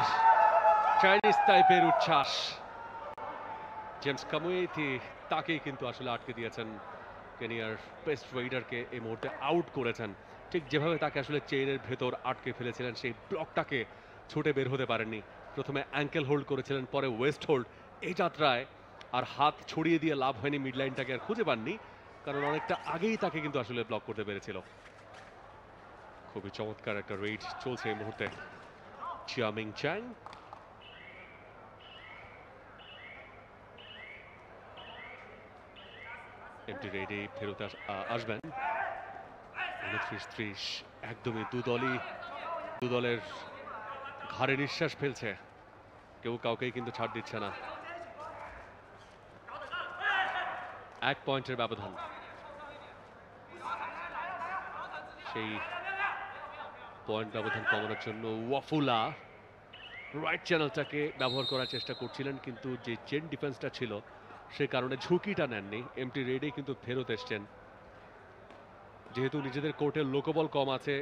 চাইনিজ তাইপের উচ্ছ্বাস। জেমস কামুয়েতি তাকেই কিন্তু আসলে আটকে দিয়েছেন, কেনিয়ার বেস্ট রাইডারকে এই মুহূর্তে আউট করেছেন। ঠিক যেভাবে তাকে আসলে চেইনের ভেতর আটকে ফেলেছিলেন, সেই ব্লকটাকে ছুটে বের হতে পারেননি। প্রথমে অ্যাঙ্কেল হোল্ড করেছিলেন, পরে ওয়েস্ট হোল্ড। এই যাত্রায় আর হাত ছড়িয়ে দিয়ে লাভ হয়নি, মিড লাইনটাকে আর খুঁজে পাননি, কারণ অনেকটা আগেই তাকে কিন্তু আসলে ব্লক করতে পেরেছিল। খুবই চমৎকার একটা রেড চলছে এই মুহূর্তে। চিয়ামিং চ্যাং, এমটি রেডে ফেরত আসবেন। 29-30, একদমই দুদলের ঘাড়ে নিঃশ্বাস ফেলছে, কেউ কাউকেই কিন্তু ছাড় দিচ্ছে না। 1 পয়েন্টের ব্যবধান। সেই পয়েন্ট ব্যবধান কমানোর জন্য ওয়াফুলা রাইট চ্যানেলটাকে ব্যবহার করার চেষ্টা করছিলেন, কিন্তু যে চেন ডিফেন্সটা ছিল সে কারণে ঝুঁকিটা নেননি। এমটি রেডে কিন্তু ফেরত এসছেন, যেহেতু নিজেদের কোর্টের লোকবল কম আছে,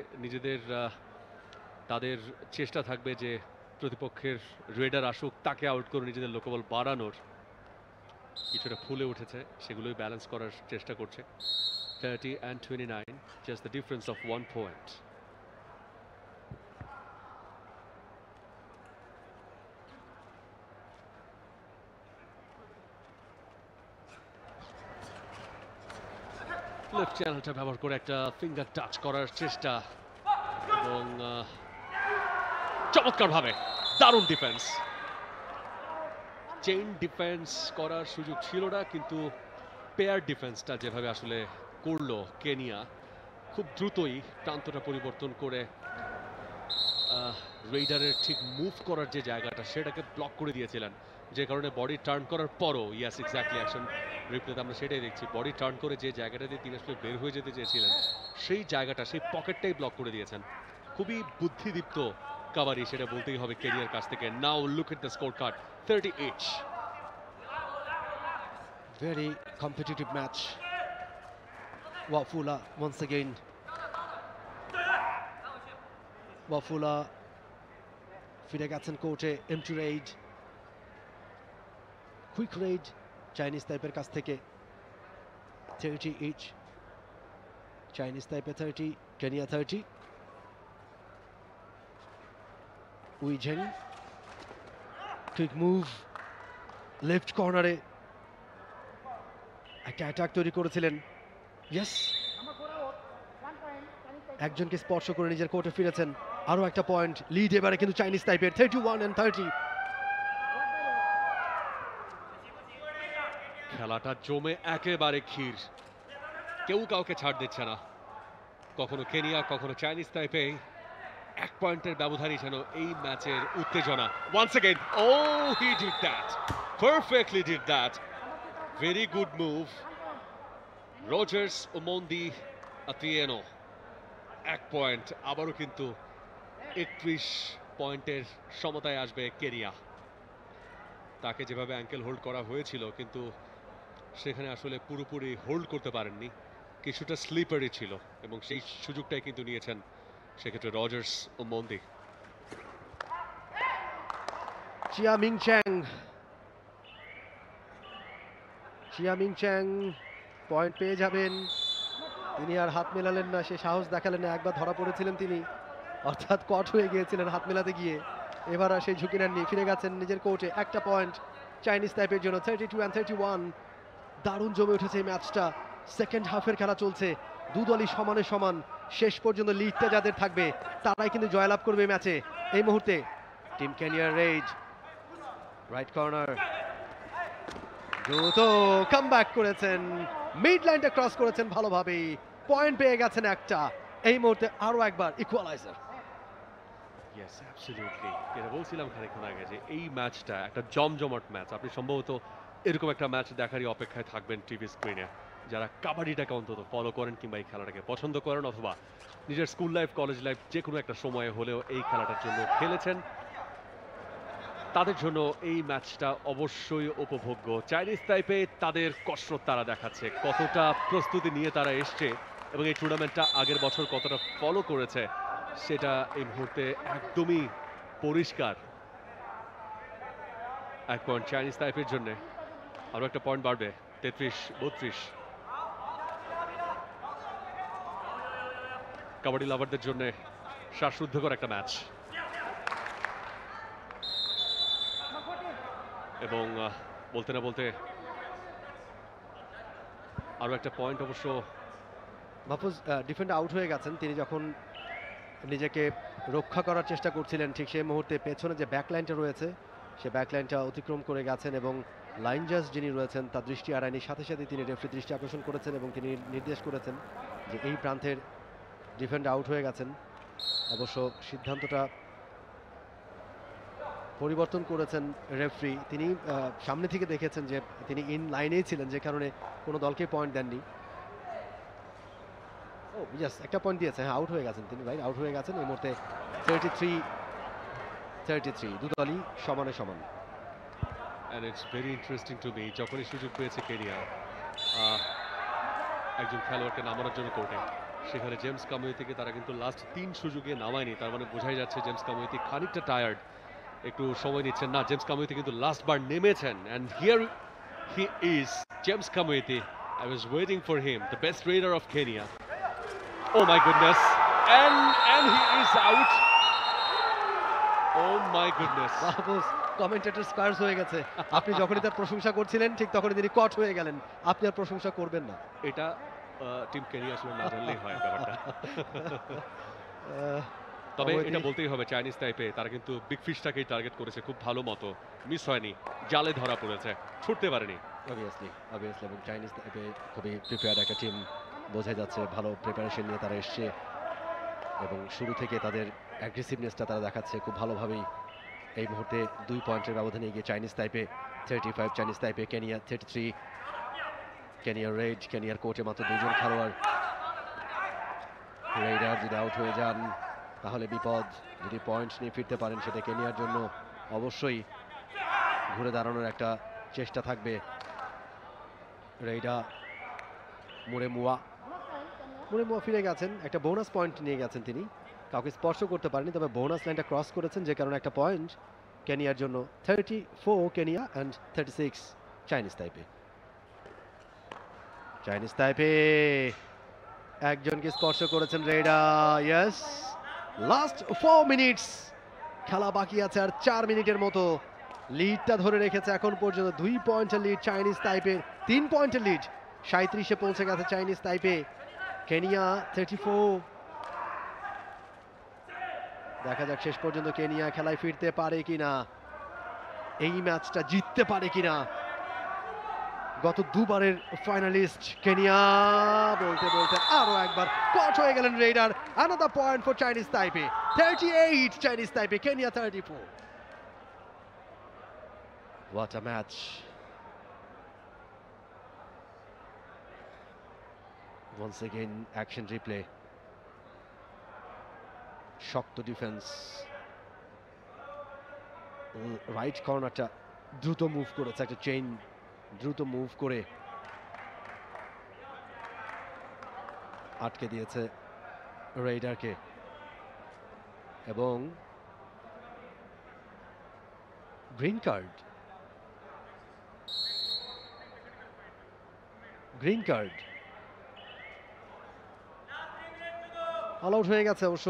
তাদের চেষ্টা থাকবে যে প্রতিপক্ষের রেডার আসুক তাকে আউট করে নিজেদের লোকবল বাড়ানোর। কিছুটা ফুলে উঠেছে, সেগুলোই ব্যালেন্স করার চেষ্টা করছে। 30 and 29, just the difference of 1 point. Left চ্যানেলটা ব্যবহার করে একটা ফিঙ্গার টাচ করার চেষ্টা, এবং চমৎকারভাবে দারুণ ডিফেন্স। চেইন ডিফেন্স করার সুযোগ ছিল না, কিন্তু পেয়ার ডিফেন্সটা যেভাবে আসলে করলো কেনিয়া, খুব দ্রুতই প্রান্তটা পরিবর্তন করে রেইডারের ঠিক মুভ করার যে জায়গাটা সেটাকে ব্লক করে দিয়েছিলেন, যে কারণে বডি টার্ন করার পরও, ইয়াস এক্স্যাক্টলি, অ্যাকশন রিপ্লেতে আমরা সেটাই দেখছি, বডি টার্ন করে যে জায়গাটা দিয়ে তিনি আসলে বের হয়ে যেতে চেয়েছিলেন সেই জায়গাটা, সেই পকেটটাই ব্লক করে দিয়েছেন। খুবই বুদ্ধিদীপ্ত কাভারি, সেটা বলতেই হবে কেনিয়ার কাছ থেকে। Now look at the score card, 30 each. Very competitive match. Wafula once again. Wafula ফিরে গেছেন কোর্টে। Empty raid, quick raid Chinese তাইপের কাছ থেকে। 30 each. Chinese Taipei 30, Kenya 30। Wei Zheng, quick move left কর্নারে, একটা অ্যাটাক তৈরি করেছিলেন। ইয়েস, একজনকে স্পর্শ করে নিজের কোর্টে ফিরেছেন। আরো একটা পয়েন্ট লিড এবারে কিন্তু চাইনিজ তাইপের, 31 and 30। খেলাটা জমে একেবারে ক্ষীর, কেউ কাউকে ছাড় দিচ্ছে না, কখনো কেনিয়া কখনো চাইনিজ তাইপে। 1 পয়েন্টের ব্যবধানই যেন এই ম্যাচের উত্তেজনা। Once again, oh, he did that, perfectly did that, very good move. Rogers Omondi Atieno, 1 point. আবারও কিন্তু 31 পয়েন্টের সমতায় আসবে কেনিয়া। তাকে যেভাবে অ্যাঙ্কেল হোল্ড করা হয়েছিল, কিন্তু সেখানে আসলে পুরোপুরি হোল্ড করতে পারেননি, কিছুটা স্লিপারি ছিল, এবং সেই সুযোগটাই কিন্তু নিয়েছেন সেক্ষেত্রে রজার্স ও মন্দি। চিয়ামিং চ্যাং পয়েন্ট পেয়ে যাবেন। তিনি আর হাত মেলালেন না, সে সাহস দেখালেন না, একবার ধরা পড়েছিলেন তিনি, অর্থাৎ কট হয়ে গিয়েছিলেন হাত মেলাতে গিয়ে, এবার আর সেই ঝুঁকি নেননি, ফিরে গেছেন নিজের কোর্টে। একটা পয়েন্ট চাইনিজ টাইপের জন্য, 32-31। দারুণ জমে উঠেছে এই ম্যাচটা। সেকেন্ড হাফের খেলা চলছে, দুদলই সমানে সমান। শেষ পর্যন্ত লিডটা যাদের থাকবে তারাই কিন্তু জয়লাভ করবে এই ম্যাচে। এই মুহূর্তে টিম কেনিয়ার রেইড, রাইট কর্নার, দ্রুত কামব্যাক করেছেন, মিড লাইনটা ক্রস করেছেন ভালোভাবেই, পয়েন্ট পেয়ে গেছেন একটা। এই মুহূর্তে আরো একবার ইকুয়ালাইজার। Yes, absolutely. যেটা বলছিলাম খানিকক্ষণ আগে যে এই ম্যাচটা একটা জমজমাট ম্যাচ। আপনি সম্ভবত এরকম একটা ম্যাচ দেখারই অপেক্ষায় থাকবেন টিভি স্ক্রিনে, যারা কাবাডিটাকে অন্তত ফলো করেন কিংবা এই খেলাটাকে পছন্দ করেন, অথবা নিজের স্কুল লাইফ, কলেজ লাইফ যে কোনো একটা সময়ে হলেও এই খেলাটার জন্য খেলেছেন। তাদের জন্য এই ম্যাচটা অবশ্যই উপভোগ্য। চাইনিজ তাইপে তাদের কসরত তারা দেখাচ্ছে, কতটা প্রস্তুতি নিয়ে তারা এসছে এবং এই টুর্নামেন্টটা আগের বছর কতটা ফলো করেছে সেটা এই মুহূর্তে একদমই পরিষ্কার। 1 পয়েন্ট চাইনিজ তাইপের জন্য, আরো একটা পয়েন্ট বাড়বে, 33-32। কাবাডি লাভারদের জন্য শ্বাসরুদ্ধকর একটা ম্যাচ। এবং বলতে না বলতে আরো একটা পয়েন্ট অবশ্য। মাহফুজ ডিফেন্ডার আউট হয়ে গেছেন, তিনি যখন নিজেকে রক্ষা করার চেষ্টা করছিলেন ঠিক সেই মুহূর্তে পেছনে যে ব্যাকলাইনটা রয়েছে সে ব্যাকলাইনটা অতিক্রম করে গেছেন এবং লাইন জাজ যিনি রয়েছেন তার দৃষ্টি এড়ায়নি, সাথে সাথে তিনি রেফারির দৃষ্টি আকর্ষণ করেছেন এবং তিনি নির্দেশ করেছেন যে এই প্রান্তের ডিফেন্ডার আউট হয়ে গেছেন। অবশ্য সিদ্ধান্তটা পরিবর্তন করেছেন রেফারি, তিনি সামনে থেকে দেখেছেন যে তিনি ইন লাইনেই ছিলেন, যে কারণে কোনো দলকে পয়েন্ট দেননি। ও ইয়েস, একটা পয়েন্ট দিয়েছে, হ্যাঁ আউট হয়ে গেছেন তিনি, রাইট, আউট হয়ে গেছেন। এই মুহূর্তে 33-33, দুদলই সমানে সমান। And it's very interesting to me, যখনই সুযোগ পেয়েছে কেনিয়া একজন খেলোয়াড়কে নামানোর জন্য কোর্টে, সেখানে জেমস কামুয়েতিকে তারা কিন্তু লাস্ট 3 সুযোগে নামায়নি। তার মানে বোঝাই যাচ্ছে জেমস কামুয়েতি খানিকটা টায়ার্ড, একটু সময় নিচ্ছেন। না, জেমস কামুয়েতি কিন্তু লাস্ট বার নেমেছেন, and here he is, James Kamuiti. I was waiting for him, the best raider of Kenya. Oh my goodness, and he is out. Oh my goodness. Mahfuz commentator স্কার্স হয়ে গেছে, আপনি যখনই তার প্রশংসা করছিলেন ঠিক তখনই তিনি কট হয়ে গেলেন। আপনি আর প্রশংসা করবেন না। এটা টিম কেনিয়া আসলে না জানলেই হয় ব্যাপারটা। তবে এটা বলতেই হবে, চাইনিজ টাইপে তারা কিন্তু বিগ ফিশটাকেই টার্গেট করেছে খুব ভালো মতো, মিস হয়নি, জালে ধরা পড়েছে, ছুটতে পারেনি। অবভিয়াসলি এবং চাইনিজ টাইপে খুবই প্রিপেয়ার্ড একটা টিম, বোঝা যাচ্ছে ভালো প্রিপারেশন নিয়ে তারা এসছে এবং শুরু থেকে তাদের অ্যাগ্রেসিভনেসটা তারা দেখাচ্ছে খুব ভালোভাবেই। এই মুহূর্তে 2 পয়েন্টের ব্যবধানে এগিয়ে চাইনিজ টাইপে, 35 চাইনিজ টাইপে, কেনিয়া 33। কেনিয়ার রেড, কেনিয়ার কোর্টে মাত্র 2 জন খেলোয়াড়। রেইডার যদি আউট হয়ে যান তাহলে বিপদ, যদি পয়েন্ট নিয়ে ফিরতে পারেন সেটা কেনিয়ার জন্য অবশ্যই ঘুরে দাঁড়ানোর একটা চেষ্টা থাকবে। রেইডা মুড়ে মুয়া ফিরে গেছেন, একটা বোনাস পয়েন্ট নিয়ে গেছেন তিনি, কাউকে স্পর্শ করতে পারেনি, তবে বোনাস লাইনটা ক্রস করেছেন যে কারণে একটা পয়েন্ট কেনিয়ার জন্য। 34 কেনিয়া অ্যান্ড 36 চাইনিজ টাইপে। চাইনিজ টাইপে একজনকে স্পর্শ করেছেন রেইডা, ইয়েস। লাস্ট 4 মিনিটস খেলা বাকি আছে, আর 4 মিনিটের মতো। লিডটা ধরে রেখেছে এখন পর্যন্ত 2 পয়েন্টের লিড চাইনিজ টাইপের, 3 পয়েন্টের লিড 37-এ পৌঁছে গেছে চাইনিজ টাইপে। কেনিয়া 34। দেখা যাক শেষ পর্যন্ত কেনিয়া খেলায় ফিরতে পারে কিনা, এই ম্যাচটা জিততে পারে কিনা। গত 2 বারের ফাইনালিস্ট কেনিয়া, বলতে বলতে আরো একবার কট হয়ে গেলেন Raider. Another point for Chinese টাইপে, 38 চাইনিজ টাইপে, Kenya 34। What a match. Once again action replay, শক্ত ডিফেন্স, রাইট কর্নারটা দ্রুত মুভ করেছে, একটা চেইন দ্রুত মুভ করে আটকে দিয়েছে রেইডারকে এবং গ্রিন কার্ড অল আউট হয়ে গেছে অবশ্য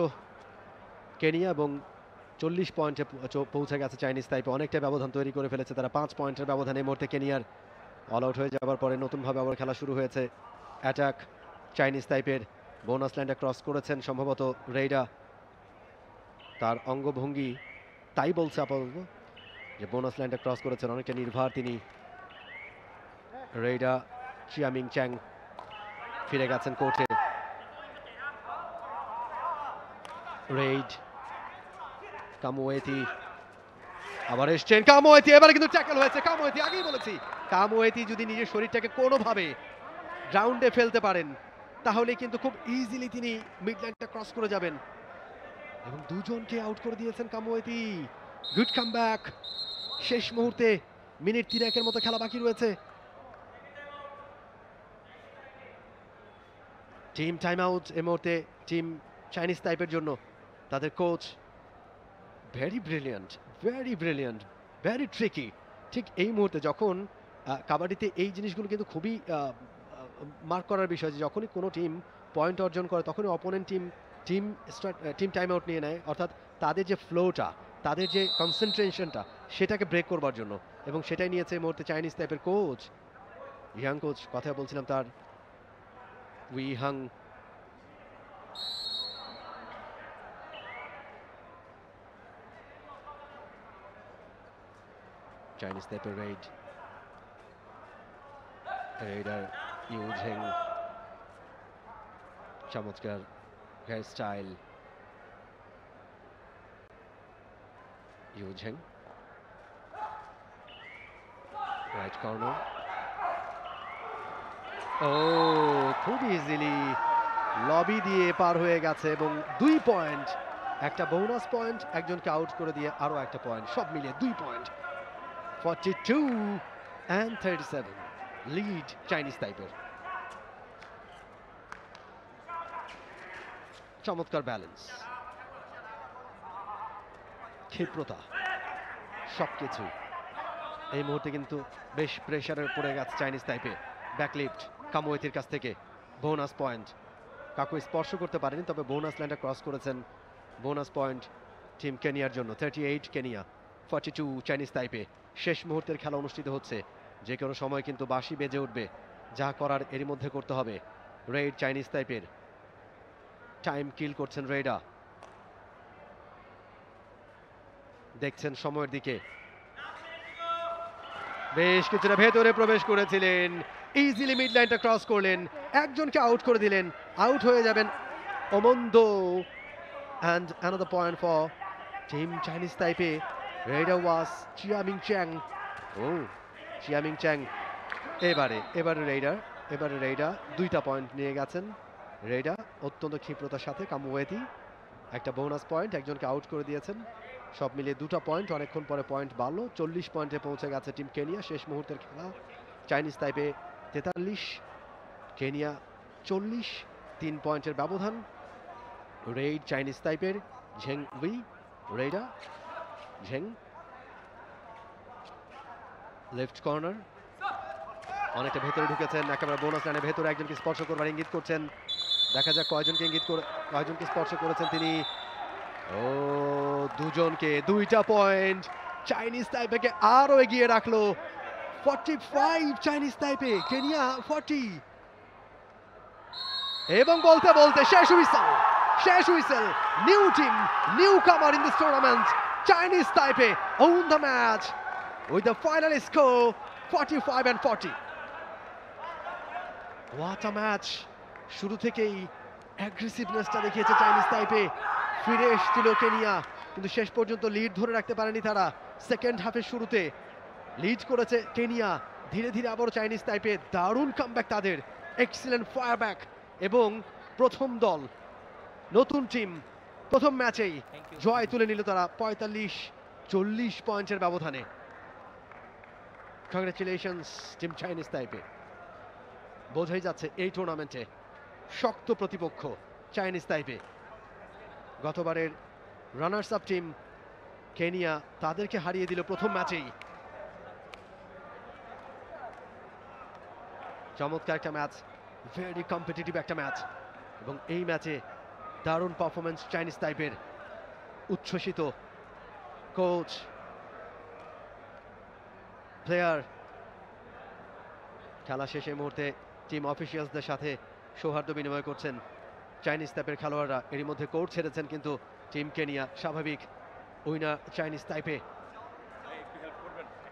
কেনিয়া এবং 40 পয়েন্টে পৌঁছে গেছে চাইনিজ তাইপে, অনেকটা ব্যবধান তৈরি করে ফেলেছে তারা। 5 পয়েন্টের ব্যবধান এই মুহূর্তে কেনিয়ার। অল আউট হয়ে যাওয়ার পরে নতুনভাবে আবার খেলা শুরু হয়েছে। অ্যাটাক চাইনিজ তাইপের। বোনাস লাইনটা ক্রস করেছেন সম্ভবত রেইডা, তার অঙ্গভঙ্গি তাই বলছে আপাতত যে বোনাস লাইনটা ক্রস করেছেন, অনেকটা নির্ভার তিনি। রেইডা, চিয়ামিং চ্যাং ফিরে গেছেন কোর্টে। রেইড, কামোয়েতি আবার এসছেন। কামোয়েতি এবারে কিন্তু ট্যাকল হয়েছে। কামোয়েতি, আগেই বলেছি, কামোয়েতি যদি নিজের শরীরটাকে কোনোভাবে গ্রাউন্ডে ফেলতে পারেন তাহলে কিন্তু খুব ইজিলি তিনি মিডলাইনটা ক্রস করে যাবেন। এবং দুজনকে আউট করে দিয়েছেন কামোয়েতি। Good comeback. শেষ মুহূর্তে মিনিট 3 মতো খেলা বাকি রয়েছে। টিম টাইম আউট এই মুহূর্তে টিম চাইনিজ তাইপের জন্য। তাদের coach very brilliant, very tricky. ঠিক এই মুহূর্তে যখন কাবাডিতে এই জিনিসগুলো কিন্তু খুবই মার্ক করার বিষয়, যে যখনই কোনো টিম পয়েন্ট অর্জন করে তখনই অপোনেন্ট টিম টাইম আউট নিয়ে নেয়, অর্থাৎ তাদের যে ফ্লোটা, তাদের যে কনসেন্ট্রেশনটা সেটাকে ব্রেক করবার জন্য। এবং সেটাই নিয়েছে এই মুহূর্তে চাইনিজ টাইপের কোচ, ইয়াং কোচ, কথা বলছিলাম তার, উই হাং। চাইনিজ টাইপের রেইডার ইউঝেং, চমৎকার হেয়ার স্টাইল। ইউঝেং রাইট কর্নার, ও খুব ইজিলি লবি দিয়ে পার হয়ে গেছে এবং 2 পয়েন্ট, একটা বোনাস পয়েন্ট, একজনকে আউট করে দিয়ে আরো একটা পয়েন্ট, সব মিলিয়ে 2 পয়েন্ট। 42-37 lead Chinese তাইপের। চমৎকার ব্যালেন্স, ক্ষিপ্রতা, সবকিছু এই মুহূর্তে কিন্তু বেশ প্রেসারে পড়ে গেছে চাইনিজ তাইপে। ব্যাকলিফট কামোয়েতির কাছ থেকে, বোনাস পয়েন্ট। কাকু স্পর্শ করতে পারেনি, তবে বোনাস লাইনটা ক্রস করেছেন। বোনাস পয়েন্ট টিম কেনিয়ার জন্য। 38 কেনিয়া, 42 চাইনিজ তাইপে। শেষ মুহূর্তের খেলা অনুষ্ঠিত হচ্ছে, যে কোনো সময় কিন্তু বাঁশি বেজে উঠবে। যা করার এরই মধ্যে করতে হবে। রেইড চাইনিজ তাইপের, টাইম কিল করছেন রেইডা, দেখছেন সময়ের দিকে, বেশ কিছুটা ভেতরে প্রবেশ করেছিলেন, ইজিলি মিড লাইনটা ক্রস করলেন, একজনকে আউট করে দিলেন, আউট হয়ে যাবেন ওমন্দো। and another point for team Chinese Taipei. Raider was Chiaming Chang. Oh, Chiaming Chang এবারে রেইডার 2টা পয়েন্ট নিয়ে গেছেন। রেইডার অত্যন্ত ক্ষিপ্রতার সাথে কামোয়েতি একটা বোনাস পয়েন্ট, একজনকে আউট করে দিয়েছেন। সব মিলিয়ে 2টা পয়েন্ট, অনেকক্ষণ পরে পয়েন্ট বাড়লো। 40 পয়েন্টে পৌঁছে গেছে টিম কেনিয়া। শেষ মুহূর্তের খেলা, চাইনিজ তাইপে 43, কেনিয়া 40, 3 পয়েন্টের ব্যবধান। রেইড চাইনিজ তাইপের, Zheng Wei, raider, Zheng left corner, অনেকটা ভেতরে ঢুকেছেন, একেবারে বোনাস লাইনের ভেতরে একজনকে স্পর্শ করবার ইঙ্গিত করছেন। দেখা যাক কয়জনকে স্পর্শ করেছেন তিনি। ও দুজনকে, 2টা পয়েন্ট চাইনিজ তাইপেকে আরো এগিয়ে রাখলো। 45 চাইনিজ তাইপে, কেনিয়া 40। এবং বলতে বলতে শেষ হুইসেল। নিউ টিম, নিউ কামার in this tournament, Chinese তাইপে own the match with the final score 45-40. What a match! শুরু থেকেই অ্যাগ্রেসিভনেসটা দেখিয়েছে চাইনিজ তাইপে। ফিরে এসেছিল কেনিয়া, কিন্তু শেষ পর্যন্ত লিড ধরে রাখতে পারেনি তারা। সেকেন্ড হাফের শুরুতে লিড করেছে কেনিয়া, ধীরে ধীরে আবারও চাইনিজ তাইপে দারুণ কামব্যাক তাদের, এক্সিলেন্ট ফায়ারব্যাক। এবং প্রথম দল, নতুন টিম, প্রথম ম্যাচেই জয় তুলে নিল তারা 45-40 পয়েন্টের ব্যবধানে। Congratulations team Chinese তাইপে। বোঝাই যাচ্ছে এই টুর্নামেন্টে শক্ত প্রতিপক্ষ চাইনিজ তাইপে। গতবারের রানার্স আপ টিম কেনিয়া তাদেরকে হারিয়ে দিল প্রথম ম্যাচেই। চমৎকার একটা ম্যাচ, ভেরি কম্পিটিটিভ একটা ম্যাচ, এবং এই ম্যাচে দারুণ পারফরমেন্স চাইনিজ তাইপের। উচ্ছ্বসিত কোচ, প্লেয়ার। খেলা শেষে মুহূর্তে টিম অফিসিয়ালসদের সাথে সৌহার্দ্য বিনিময় করছেন চাইনিজ তাইপের খেলোয়াড়রা। এরই মধ্যে কোর্ট ছেড়েছেন কিন্তু টিম কেনিয়া। স্বাভাবিক, উইনার চাইনিজ তাইপে।